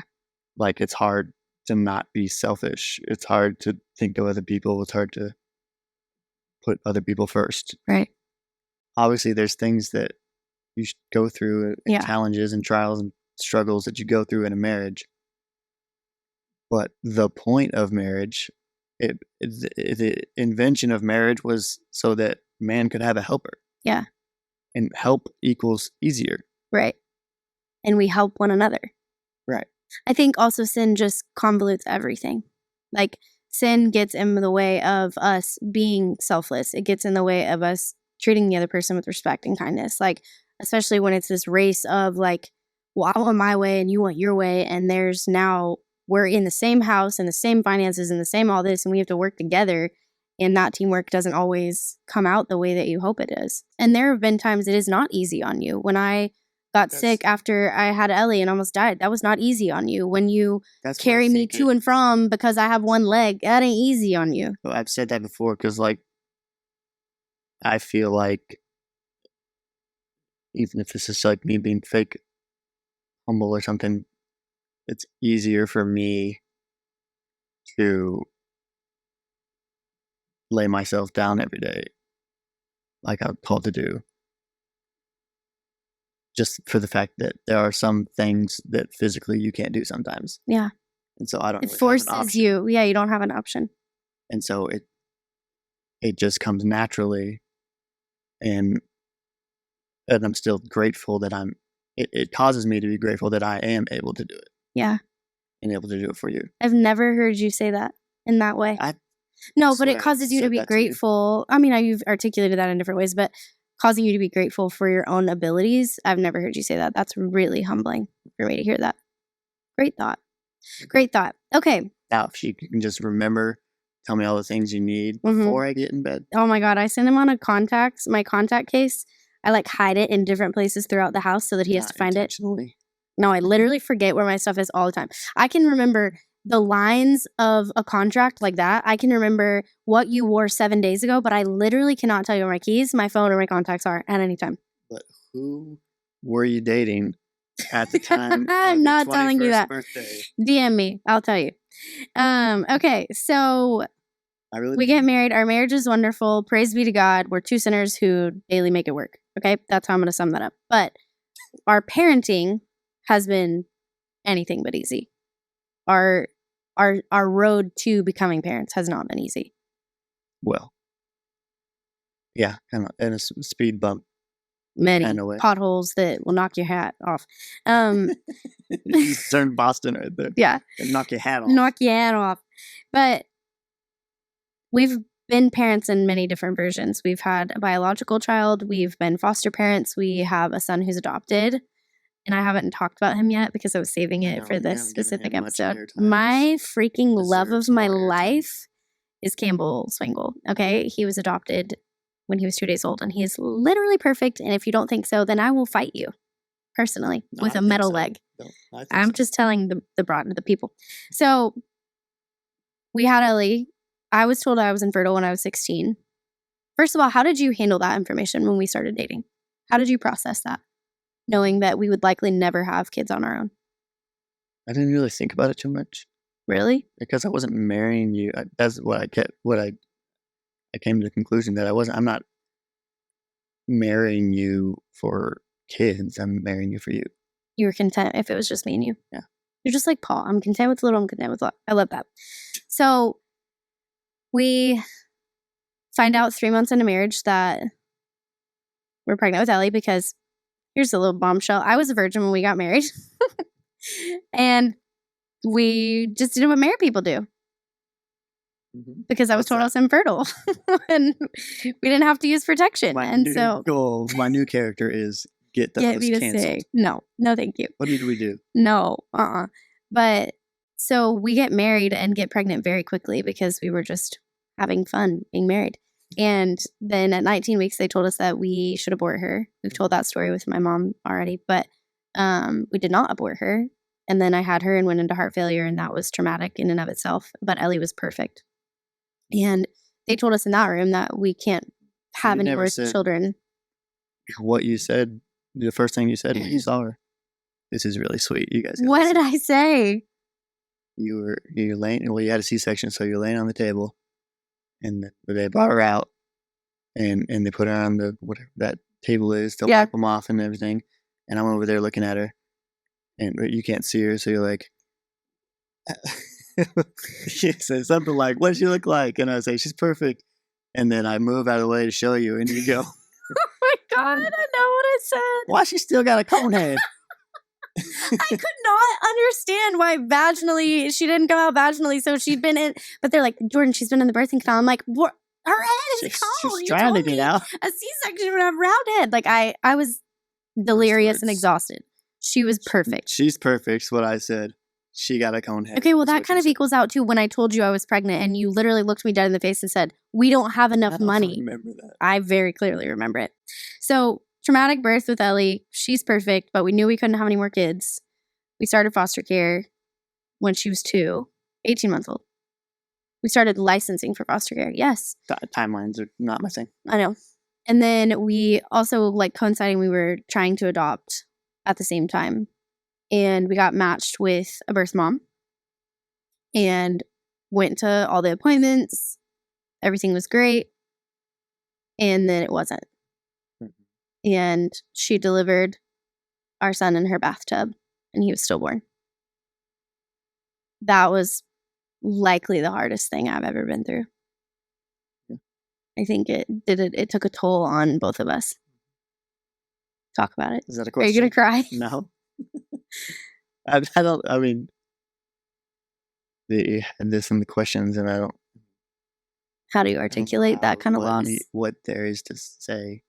Like it's hard to not be selfish. It's hard to think of other people. It's hard to put other people first. Right. Obviously, there's things that you should go through, challenges and trials and struggles that you go through in a marriage. But the point of marriage, the invention of marriage was so that man could have a helper. Yeah. And help equals easier. Right. And we help one another. Right. I think also sin just convolutes everything. Like sin gets in the way of us being selfless. It gets in the way of us treating the other person with respect and kindness. Like, especially when it's this race of like, well, I want my way and you want your way. And there's now, we're in the same house and the same finances and the same all this, and we have to work together. And that teamwork doesn't always come out the way that you hope it is. And there have been times it is not easy on you. When I got sick after I had Ellie and almost died, that was not easy on you. When you carry me to and from because I have one leg, that ain't easy on you. Well, I've said that before because, like, I feel like even if this is like me being fake humble or something, it's easier for me to lay myself down every day like I'm called to do. Just for the fact that there are some things that physically you can't do sometimes. Yeah. And so I don't It forces you. Yeah, you don't have an option. And so it just comes naturally. And I'm still grateful that it causes me to be grateful that I am able to do it. Yeah. And able to do it for you. I've never heard you say that in that way. No, but it causes you to be grateful. I mean, you've articulated that in different ways, but causing you to be grateful for your own abilities. I've never heard you say that. That's really humbling for me to hear that. Great thought. Great thought. Okay. Now, if you can just remember, tell me all the things you need before I get in bed. Oh my God. I send him on my contact case. I like hide it in different places throughout the house so that he has to find it. No, I literally forget where my stuff is all the time. I can remember the lines of a contract like that. I can remember what you wore 7 days ago, but I literally cannot tell you where my keys, my phone, or my contacts are at any time. But who were you dating at the time? I'm not telling you that. Birthday? DM me. I'll tell you. Okay, so we get married. Our marriage is wonderful. Praise be to God. We're two sinners who daily make it work. Okay, that's how I'm going to sum that up. But our parenting has been anything but easy. Our road to becoming parents has not been easy. Well, yeah, kind of, and a speed bump. Many potholes that will knock your hat off. You turned Boston right there. Yeah. And knock your hat off. Knock your hat off. But we've been parents in many different versions. We've had a biological child. We've been foster parents. We have a son who's adopted. and I haven't talked about him yet because I was saving it for you this haven't given specific him much episode. airtime. My freaking love of Deserves my more airtime. life is Campbell Swingle. Okay, he was adopted when he was 2 days old, and he is literally perfect. And if you don't think so, then I will fight you personally No, with I a think metal so. leg. No, I think I'm so. just telling the people. So we had Ellie. I was told I was infertile when I was 16. First of all, how did you handle that information when we started dating? How did you process that, knowing that we would likely never have kids on our own? I didn't really think about it too much Really? because I wasn't marrying you. That's what I kept. I came to the conclusion that I'm not marrying you for kids. I'm marrying you for you. You were content if it was just me and you. Yeah. You're just like Paul. I'm content with little. I'm content with lot. I love that. So we find out 3 months into marriage that we're pregnant with Ellie because here's a little bombshell. I was a virgin when we got married. And we just did what married people do because I was told I was infertile and we didn't have to use protection. My and new so goal, my new character is get those get me to canceled. say no, thank you. What did we do? No, But so we get married and get pregnant very quickly because we were just having fun being married. And then at 19 weeks, they told us that we should abort her. We've told that story with my mom already, but we did not abort her. And then I had her and went into heart failure, and that was traumatic in and of itself. But Ellie was perfect. And they told us in that room that we can't have You any never more said- children. What you said, the first thing you said when you saw her, this is really sweet. You guys. What did I say? You laying. Well, you had a C-section, so you're laying on the table, and they brought her out, and they put her on the whatever that table is to wipe them off and everything. And I'm over there looking at her, but you can't see her, so you're like, she says something like, "What does she look like?" And I say, "She's perfect." And then I move out of the way to show you, and you go, Oh my God, I know what I said. "Why she still got a cone head?" I could not understand why vaginally she didn't go out vaginally. So she'd been in, but they're like, Jordyn, she's been in the birthing canal. I'm like, what? Her head is cold. She's trying to get out. A C-section would have round head. Like I was delirious and words. exhausted. She was perfect. She's perfect. Is what I said. She got a cone head. Okay, well, That's that what kind you of said. equals out to when I told you I was pregnant and you literally looked me dead in the face and said, we don't have I enough don't money. remember that. I very clearly remember it. So, traumatic birth with Ellie. She's perfect, but we knew we couldn't have any more kids. We started foster care when she was 18 months old. We started licensing for foster care. Yes. Timelines are not my thing. I know. And then we also, like, coinciding, we were trying to adopt at the same time. And we got matched with a birth mom and went to all the appointments. Everything was great. And then it wasn't. Mm-hmm. And she delivered our son in her bathtub, and he was stillborn. That was likely the hardest thing I've ever been through. Yeah. I think it took a toll on both of us. Talk about it. Is that a Are question? you gonna cry? No. I don't. I mean, there's some questions, and I don't. How do you articulate that kind of loss? What there is to say.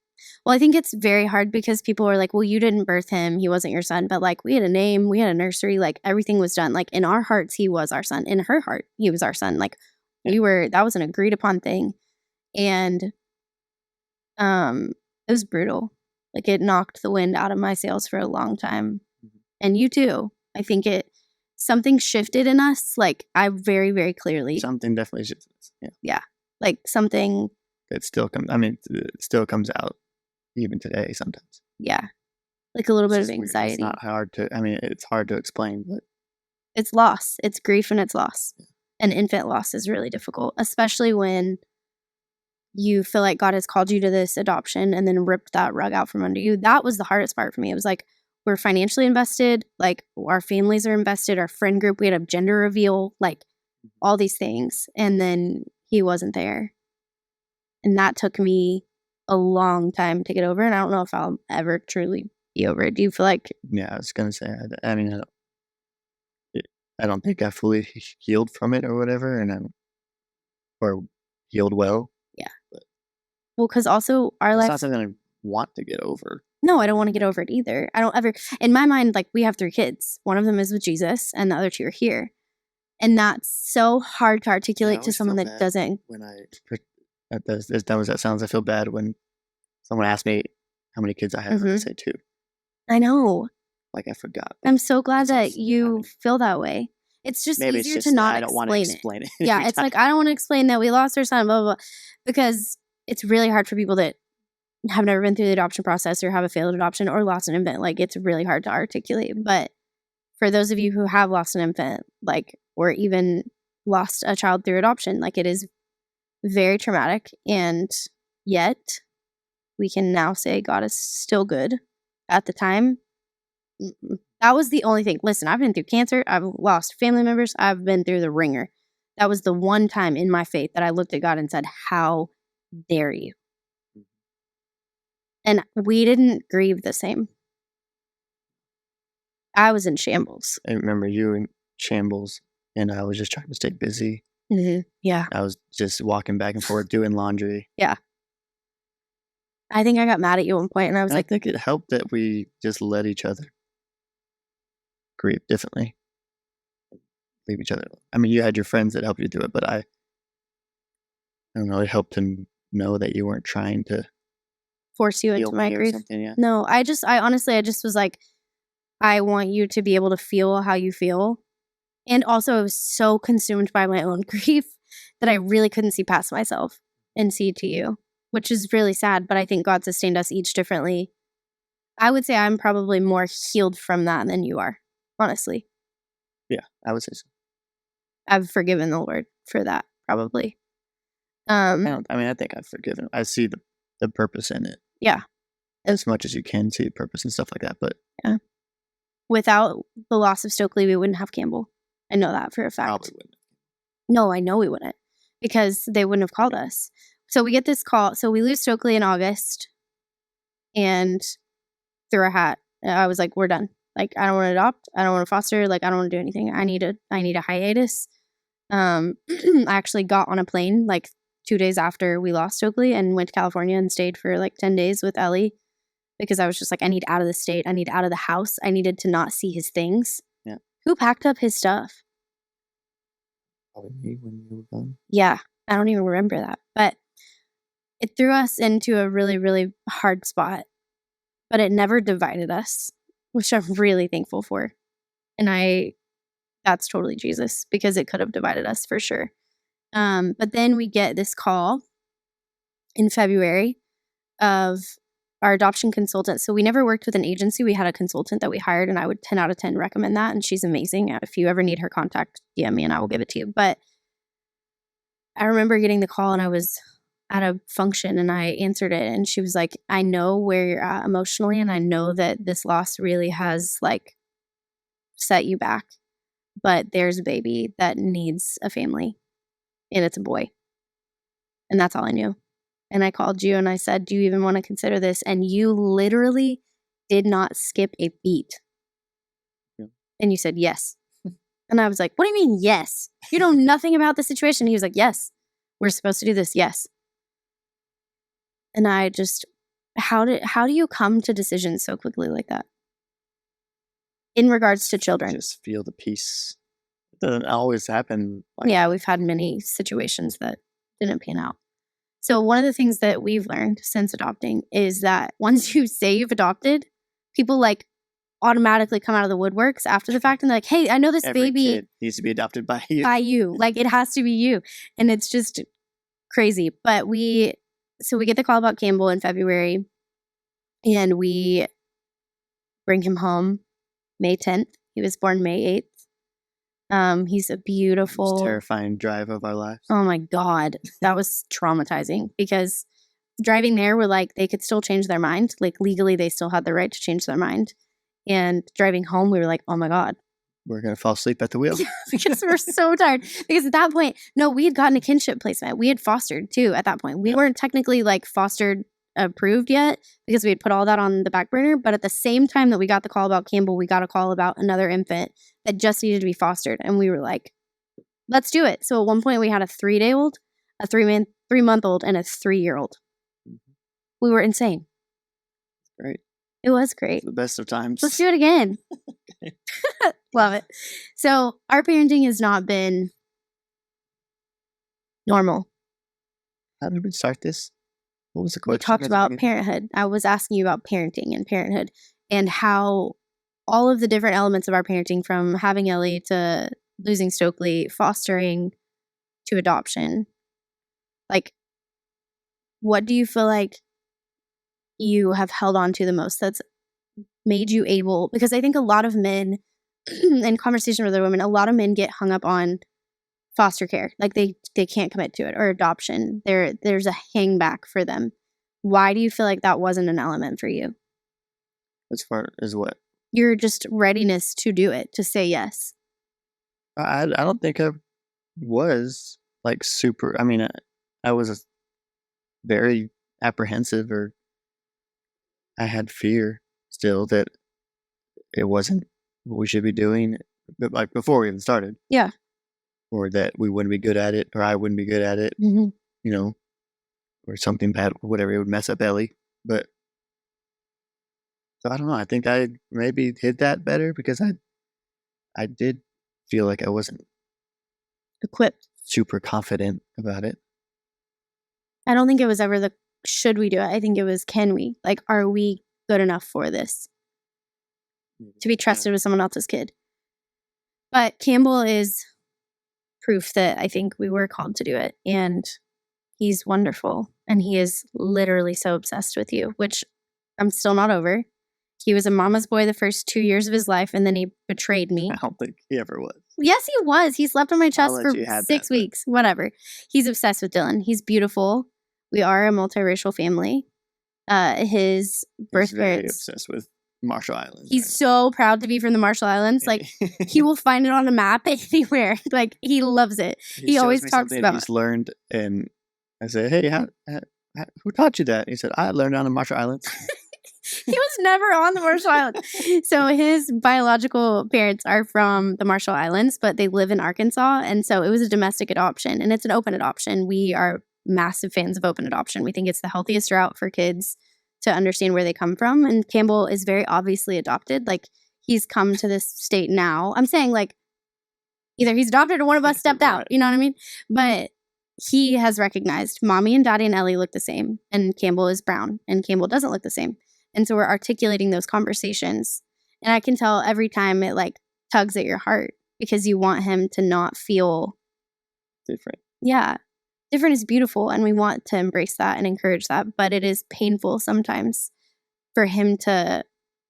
Well, I think it's very hard because people are like, well, you didn't birth him. He wasn't your son. But like, we had a name, we had a nursery, like everything was done. Like in our hearts, he was our son. In her heart, he was our son. Like that was an agreed upon thing. And it was brutal. Like it knocked the wind out of my sails for a long time. Mm-hmm. And you too. I think something shifted in us. Like I very, very clearly. Something definitely shifted. Yeah. Like something. It still comes. I mean, it still comes out even today sometimes. Yeah. Like a little bit of Weird. anxiety. It's not hard to. I mean, it's hard to explain, but it's loss. It's grief and it's loss. And infant loss is really difficult, especially when you feel like God has called you to this adoption and then ripped that rug out from under you. That was the hardest part for me. It was like, we're financially invested, like our families are invested, our friend group, we had a gender reveal, like all these things. And then he wasn't there. And that took me a long time to get over. And I don't know if I'll ever truly be over it. Do you feel like? Yeah, I was gonna say. I mean, I don't think I fully healed from it or whatever, or healed well. Yeah. Well, because also our It's life. not something I want to get over. No, I don't want to get over it either. I don't ever, in my mind, like, we have 3 kids. One of them is with Jesus and the other 2 are here. And that's so hard to articulate to someone that doesn't. When as dumb as that sounds, I feel bad when someone asks me how many kids I have, and I say 2. I know. Like, I forgot. I'm so glad that you feel that way. It's just Maybe easier it's just to not I don't want to explain it. Yeah, it's like, I don't want to explain that we lost our son, blah, blah, blah. Because it's really hard for people that have never been through the adoption process or have a failed adoption or lost an infant. Like, it's really hard to articulate. But for those of you who have lost an infant, like, or even lost a child through adoption, like, it is very traumatic. And yet we can now say God is still good. At the time, that was the only thing. Listen, I've been through cancer. I've lost family members. I've been through the ringer. That was the one time in my faith that I looked at God and said, how dare you? And we didn't grieve the same. I was in shambles. I remember you in shambles, and I was just trying to stay busy. Yeah. I was just walking back and forth doing laundry. Yeah. I think I got mad at you at one point, and I was And like, I think it helped that we just let each other grieve differently. Leave each other. I mean, you had your friends that helped you through it, but I don't know, it helped to know that you weren't trying to force you into my grief. Yeah. No, I honestly, I just was like, I want you to be able to feel how you feel. And also, I was so consumed by my own grief that I really couldn't see past myself and see to you, which is really sad. But I think God sustained us each differently. I would say I'm probably more healed from that than you are, honestly. Yeah, I would say so. I've forgiven the Lord for that, probably. I think I've forgiven. I see the purpose in it. Yeah. As much as you can see the purpose and stuff like that. But yeah. Without the loss of Stokely, we wouldn't have Campbell. I know that for a fact. Probably wouldn't. No, I know we wouldn't, because they wouldn't have called us. So we get this call. So we lose Stokely in August, and threw a hat. I was like, we're done. Like, I don't want to adopt. I don't want to foster. Like, I don't want to do anything. I need a hiatus. I actually got on a plane like 2 days after we lost Stokely and went to California and stayed for like 10 days with Ellie, because I was just like, I need out of the state. I need out of the house. I needed to not see his things. Yeah. Who packed up his stuff? Probably me when you were gone. Yeah. I don't even remember that. But it threw us into a really, really hard spot. But it never divided us, which I'm really thankful for. And that's totally Jesus, because it could have divided us for sure. But then we get this call in February of our adoption consultant. So we never worked with an agency. We had a consultant that we hired, and I would 10 out of 10 recommend that. And she's amazing. If you ever need her contact, DM me and I will give it to you. But I remember getting the call, and I was at a function and I answered it, and she was like, I know where you're at emotionally, and I know that this loss really has like set you back, but there's a baby that needs a family, and it's a boy. And that's all I knew. And I called you and I said, do you even want to consider this? And you literally did not skip a beat. Yeah. And you said yes. And I was like, what do you mean yes? You know nothing about the situation. He was like, yes, we're supposed to do this. Yes. And I just, how do you come to decisions so quickly like that? In regards to children. Just feel the peace. It doesn't always happen. Yeah, we've had many situations that didn't pan out. So one of the things that we've learned since adopting is that once you say you've adopted, people like automatically come out of the woodworks after the fact and they're like, hey, I know this Every baby kid needs to be adopted by you. Like, it has to be you. And it's just crazy. But we get the call about Campbell in February, and we bring him home May 10th. He was born May 8th. He's a beautiful, terrifying drive of our lives. Oh my God. That was traumatizing, because driving there, we're like, they could still change their mind. Like, legally, they still had the right to change their mind. And driving home, we were like, oh my God. We're going to fall asleep at the wheel. Because we're so tired. Because at that point, no, we had gotten a kinship placement. We had fostered too at that point. We weren't technically like fostered approved yet, because we had put all that on the back burner. But at the same time that we got the call about Campbell, we got a call about another infant that just needed to be fostered. And we were like, let's do it. So at one point we had a 3-day-old, a 3-month-old, and a 3-year-old. Mm-hmm. We were insane. Great. It was great. The best of times. Let's do it again. Love it. So our parenting has not been normal. How did we start this? What was the We question? talked about parenthood. I was asking you about parenting and parenthood and how all of the different elements of our parenting, from having Ellie to losing Stokely, fostering to adoption. Like, what do you feel like you have held on to the most that's made you able? Because I think a lot of men, in conversation with other women, a lot of men get hung up on foster care. Like they can't commit to it, or adoption. There's a hang back for them. Why do you feel like that wasn't an element for you? As far as what? Your just readiness to do it, to say yes. I don't think I was like super. I mean, I was very apprehensive, or I had fear still that it wasn't what we should be doing, but like before we even started. Yeah. Or that we wouldn't be good at it, or I wouldn't be good at it, Mm-hmm. you know, or something bad, whatever, it would mess up Ellie. But so I don't know. I think I maybe hid that better because I did feel like I wasn't Equipped. super confident about it. I don't think it was ever the should we do it. I think it was can we? Like, are we good enough for this to be trusted with someone else's kid? But Campbell is proof that I think we were called to do it, and he's wonderful, and he is literally so obsessed with you, which I'm still not over. He was a mama's boy the first 2 years of his life, and then he betrayed me. I don't think he ever was. Yes, he was. He slept on my chest let for you have 6 that, but- weeks. Whatever. He's obsessed with Dillon. He's beautiful. We are a multiracial family. His birth He's very parents. obsessed with Marshall Islands. He's so proud to be from the Marshall Islands. Like, he will find it on a map anywhere. Like, he loves it. He shows always me talks something about he's learned, and I say, "Hey, who taught you that?" He said, "I learned on the Marshall Islands." He was never on the Marshall Islands. So his biological parents are from the Marshall Islands, but they live in Arkansas. And so it was a domestic adoption, and it's an open adoption. We are massive fans of open adoption. We think it's the healthiest route for kids to understand where they come from. And Campbell is very obviously adopted. Like, he's come to this state now. I'm saying, like, either he's adopted or one of us stepped out. You know what I mean? But he has recognized mommy and daddy and Ellie look the same, and Campbell is brown, and Campbell doesn't look the same. And so we're articulating those conversations. And I can tell every time it like tugs at your heart because you want him to not feel different. Yeah. Different is beautiful, and we want to embrace that and encourage that. But it is painful sometimes for him to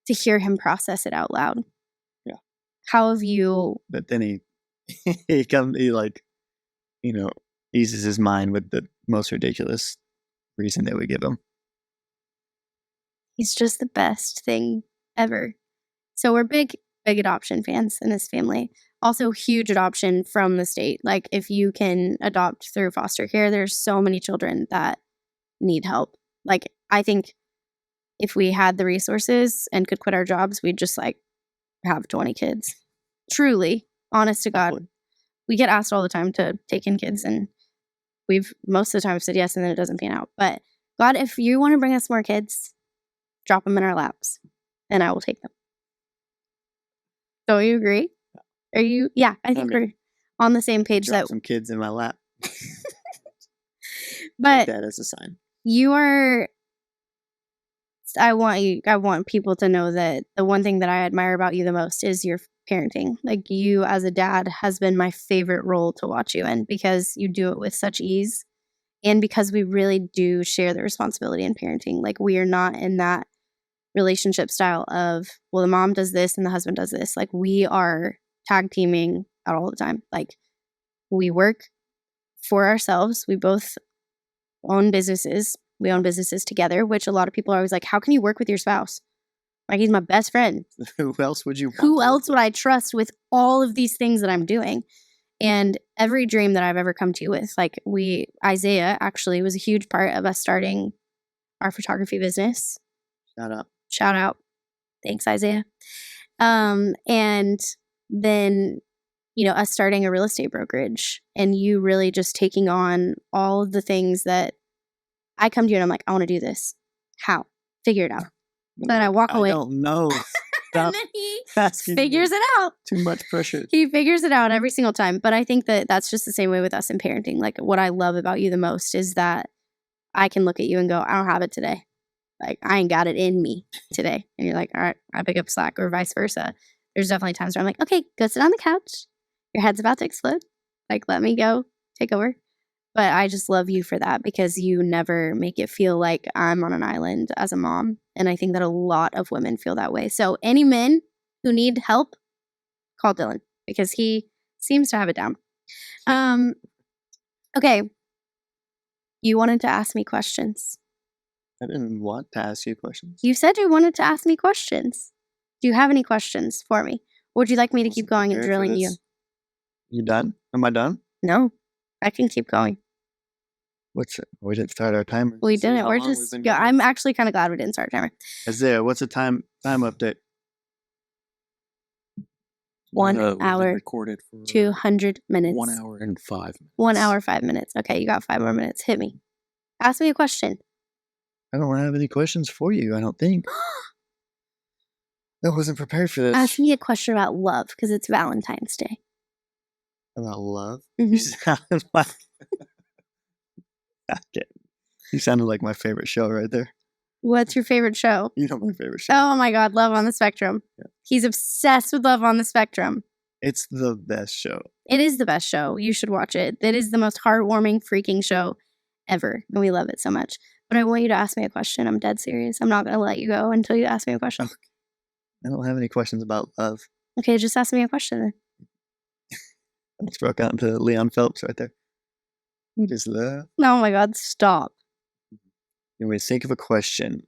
hear him process it out loud. Yeah. How have you? But then he like, eases his mind with the most ridiculous reason that we give him. He's just the best thing ever. So we're big adoption fans in this family. Also, huge adoption from the state. Like, if you can adopt through foster care, there's so many children that need help. Like, I think if we had the resources and could quit our jobs, we'd just like have 20 kids. Truly, honest to God. We get asked all the time to take in kids, and we've most of the time said yes, and then it doesn't pan out. But God, if you want to bring us more kids, drop them in our laps, and I will take them. Don't you agree? Are you? Yeah, I think we're on the same page. Drop some kids in my lap. But take that as a sign. You are. I want people to know that the one thing that I admire about you the most is your parenting. Like, you as a dad has been my favorite role to watch you in, because you do it with such ease, and because we really do share the responsibility in parenting. Like, we are not in that relationship style of, well, the mom does this and the husband does this. Like, we are tag teaming out all the time. Like, we work for ourselves. We both own businesses. We own businesses together, which a lot of people are always like, how can you work with your spouse? Like, he's my best friend. Who else would you want? Who else would I trust with all of these things that I'm doing? And every dream that I've ever come to you with, like, Isaiah actually was a huge part of us starting our photography business. Shout out. Thanks, Isaiah. And then, us starting a real estate brokerage, and you really just taking on all of the things that I come to you and I'm like, I want to do this. How? Figure it out. But I walk away. I don't know. And Stop then he asking me. figures it out. Too much pressure. He figures it out every single time. But I think that that's just the same way with us in parenting. Like, what I love about you the most is that I can look at you and go, I don't have it today. Like, I ain't got it in me today. And you're like, all right, I pick up slack, or vice versa. There's definitely times where I'm like, okay, go sit on the couch. Your head's about to explode. Like, let me go take over. But I just love you for that, because you never make it feel like I'm on an island as a mom. And I think that a lot of women feel that way. So any men who need help, call Dillon, because he seems to have it down. Okay. You wanted to ask me questions. I didn't want to ask you questions. You said you wanted to ask me questions. Do you have any questions for me? Or would you like me to keep going and drilling you? You done? Am I done? No, I can keep going. What's it? We didn't start our timer. We See didn't. how We're long we've just. been Yeah, going? I'm actually kind of glad we didn't start a timer. Isaiah, what's the time update? 1 We've been hour, recorded for 200 minutes. 1 hour and 5 minutes. 1 hour, 5 minutes. Okay, you got 5 more minutes. Hit me. Ask me a question. I don't have any questions for you, I don't think. I wasn't prepared for this. Ask me a question about love, because it's Valentine's Day. About love? Mhm. You sounded like... Okay. You sounded like my favorite show right there. What's your favorite show? You know my favorite show. Oh my God, Love on the Spectrum. Yeah. He's obsessed with Love on the Spectrum. It's the best show. It is the best show. You should watch it. It is the most heartwarming freaking show ever. And we love it so much. But I want you to ask me a question. I'm dead serious. I'm not going to let you go until you ask me a question. I don't have any questions about love. Okay, just ask me a question then. I just broke out into Leon Phelps right there. What is love? Oh my God, stop. You want me to think of a question?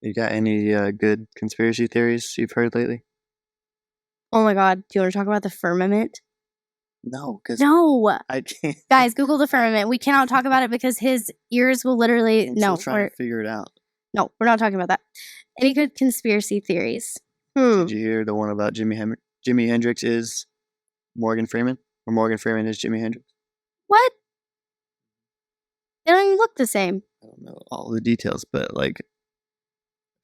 You got any good conspiracy theories you've heard lately? Oh my God, do you want to talk about the firmament? No, because No. I can't. Guys, Google the firmament. We cannot talk about it because his ears will literally... I'm No, still trying to figure it out. no, we're not talking about that. Any good conspiracy theories? Did you hear the one about Jimi Hendrix is Morgan Freeman? Or Morgan Freeman is Jimi Hendrix? What? They don't even look the same. I don't know all the details, but like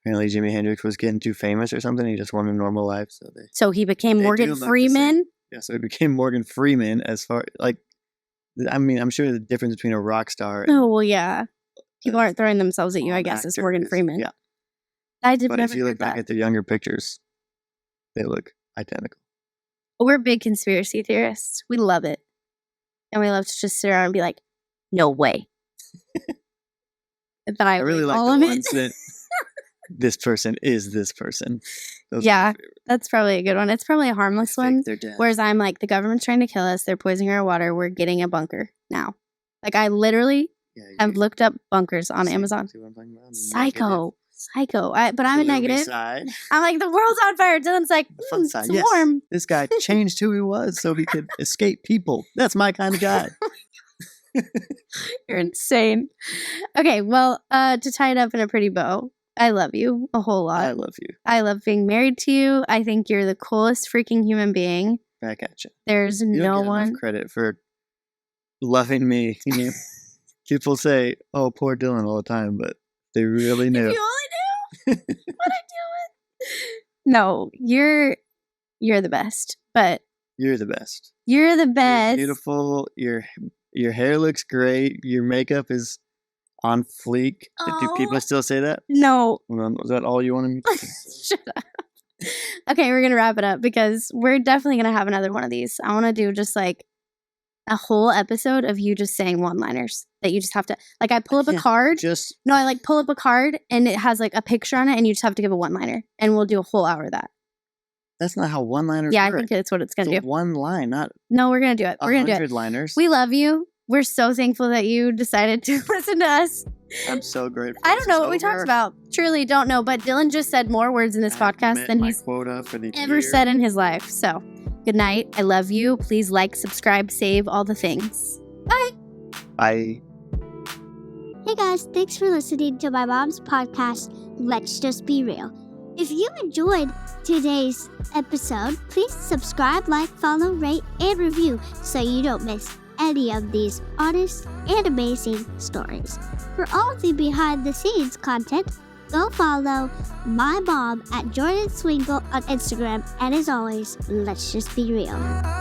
apparently Jimi Hendrix was getting too famous or something. He just wanted a normal life, So he became They Morgan do look the Freeman? so he became Morgan Freeman. As far like, I mean, I'm sure the difference between a rock star and Oh, well, yeah. People aren't throwing themselves at you, I an guess, as actor Morgan is- Freeman. Yeah, I did but never if you heard look back that. at their younger pictures, they look identical. We're big conspiracy theorists. We love it. And we love to just sit around and be like, no way. But I really like all the of it. ones that this person is this person. Those are my Yeah. favorite. That's probably a good one. It's probably a harmless Fake one. their death. Whereas I'm like, the government's trying to kill us. They're poisoning our water. We're getting a bunker now. Like, I literally Yeah, have looked up bunkers on see- Amazon. see what I'm talking about? Psycho. But I'm a Gloomy negative. side. I'm like, the world's on fire. Dylan's like, The fun it's side. Yes. warm. This guy changed who he was so he could escape people. That's my kind of guy. You're insane. Okay, well, to tie it up in a pretty bow, I love you a whole lot. I love you. I love being married to you. I think you're the coolest freaking human being. Back at you. There's You no don't get one. enough credit for loving me. You know, people say, "Oh, poor Dylan" all the time, but they really knew. If you only knew what I deal with. No, you're the best. But You're the best. you're the You're best. beautiful. Your hair looks great. Your makeup is on fleek. Do Oh. people still say that? No, Was that all you wanted me to say? shut up. Okay, we're gonna wrap it up because we're definitely gonna have another one of these. I want to do just like a whole episode of you just saying one-liners that you just have to like. I pull up a Yeah, card. Just No, I like pull up a card and it has like a picture on it, and you just have to give a one-liner, and we'll do a whole hour of that. that's not how one-liners Yeah, I work. think that's what it's gonna It's do. one line, not No, we're gonna do it. We're gonna do it. 100-liners. We love you. We're so thankful that you decided to listen to us. I'm so grateful. I this don't know is what we over. talked about. Truly don't know. But Dylan just said more words in this I've podcast met than my he's quota for the ever year. said in his life. So, good night. I love you. Please like, subscribe, save, all the things. Bye. Bye. Hey guys, thanks for listening to my mom's podcast, Let's Just Be Real. If you enjoyed today's episode, please subscribe, like, follow, rate, and review so you don't miss any of these honest and amazing stories. For all the behind the scenes content, Go follow my mom at Jordyn Swingle on Instagram. And as always, let's just be real.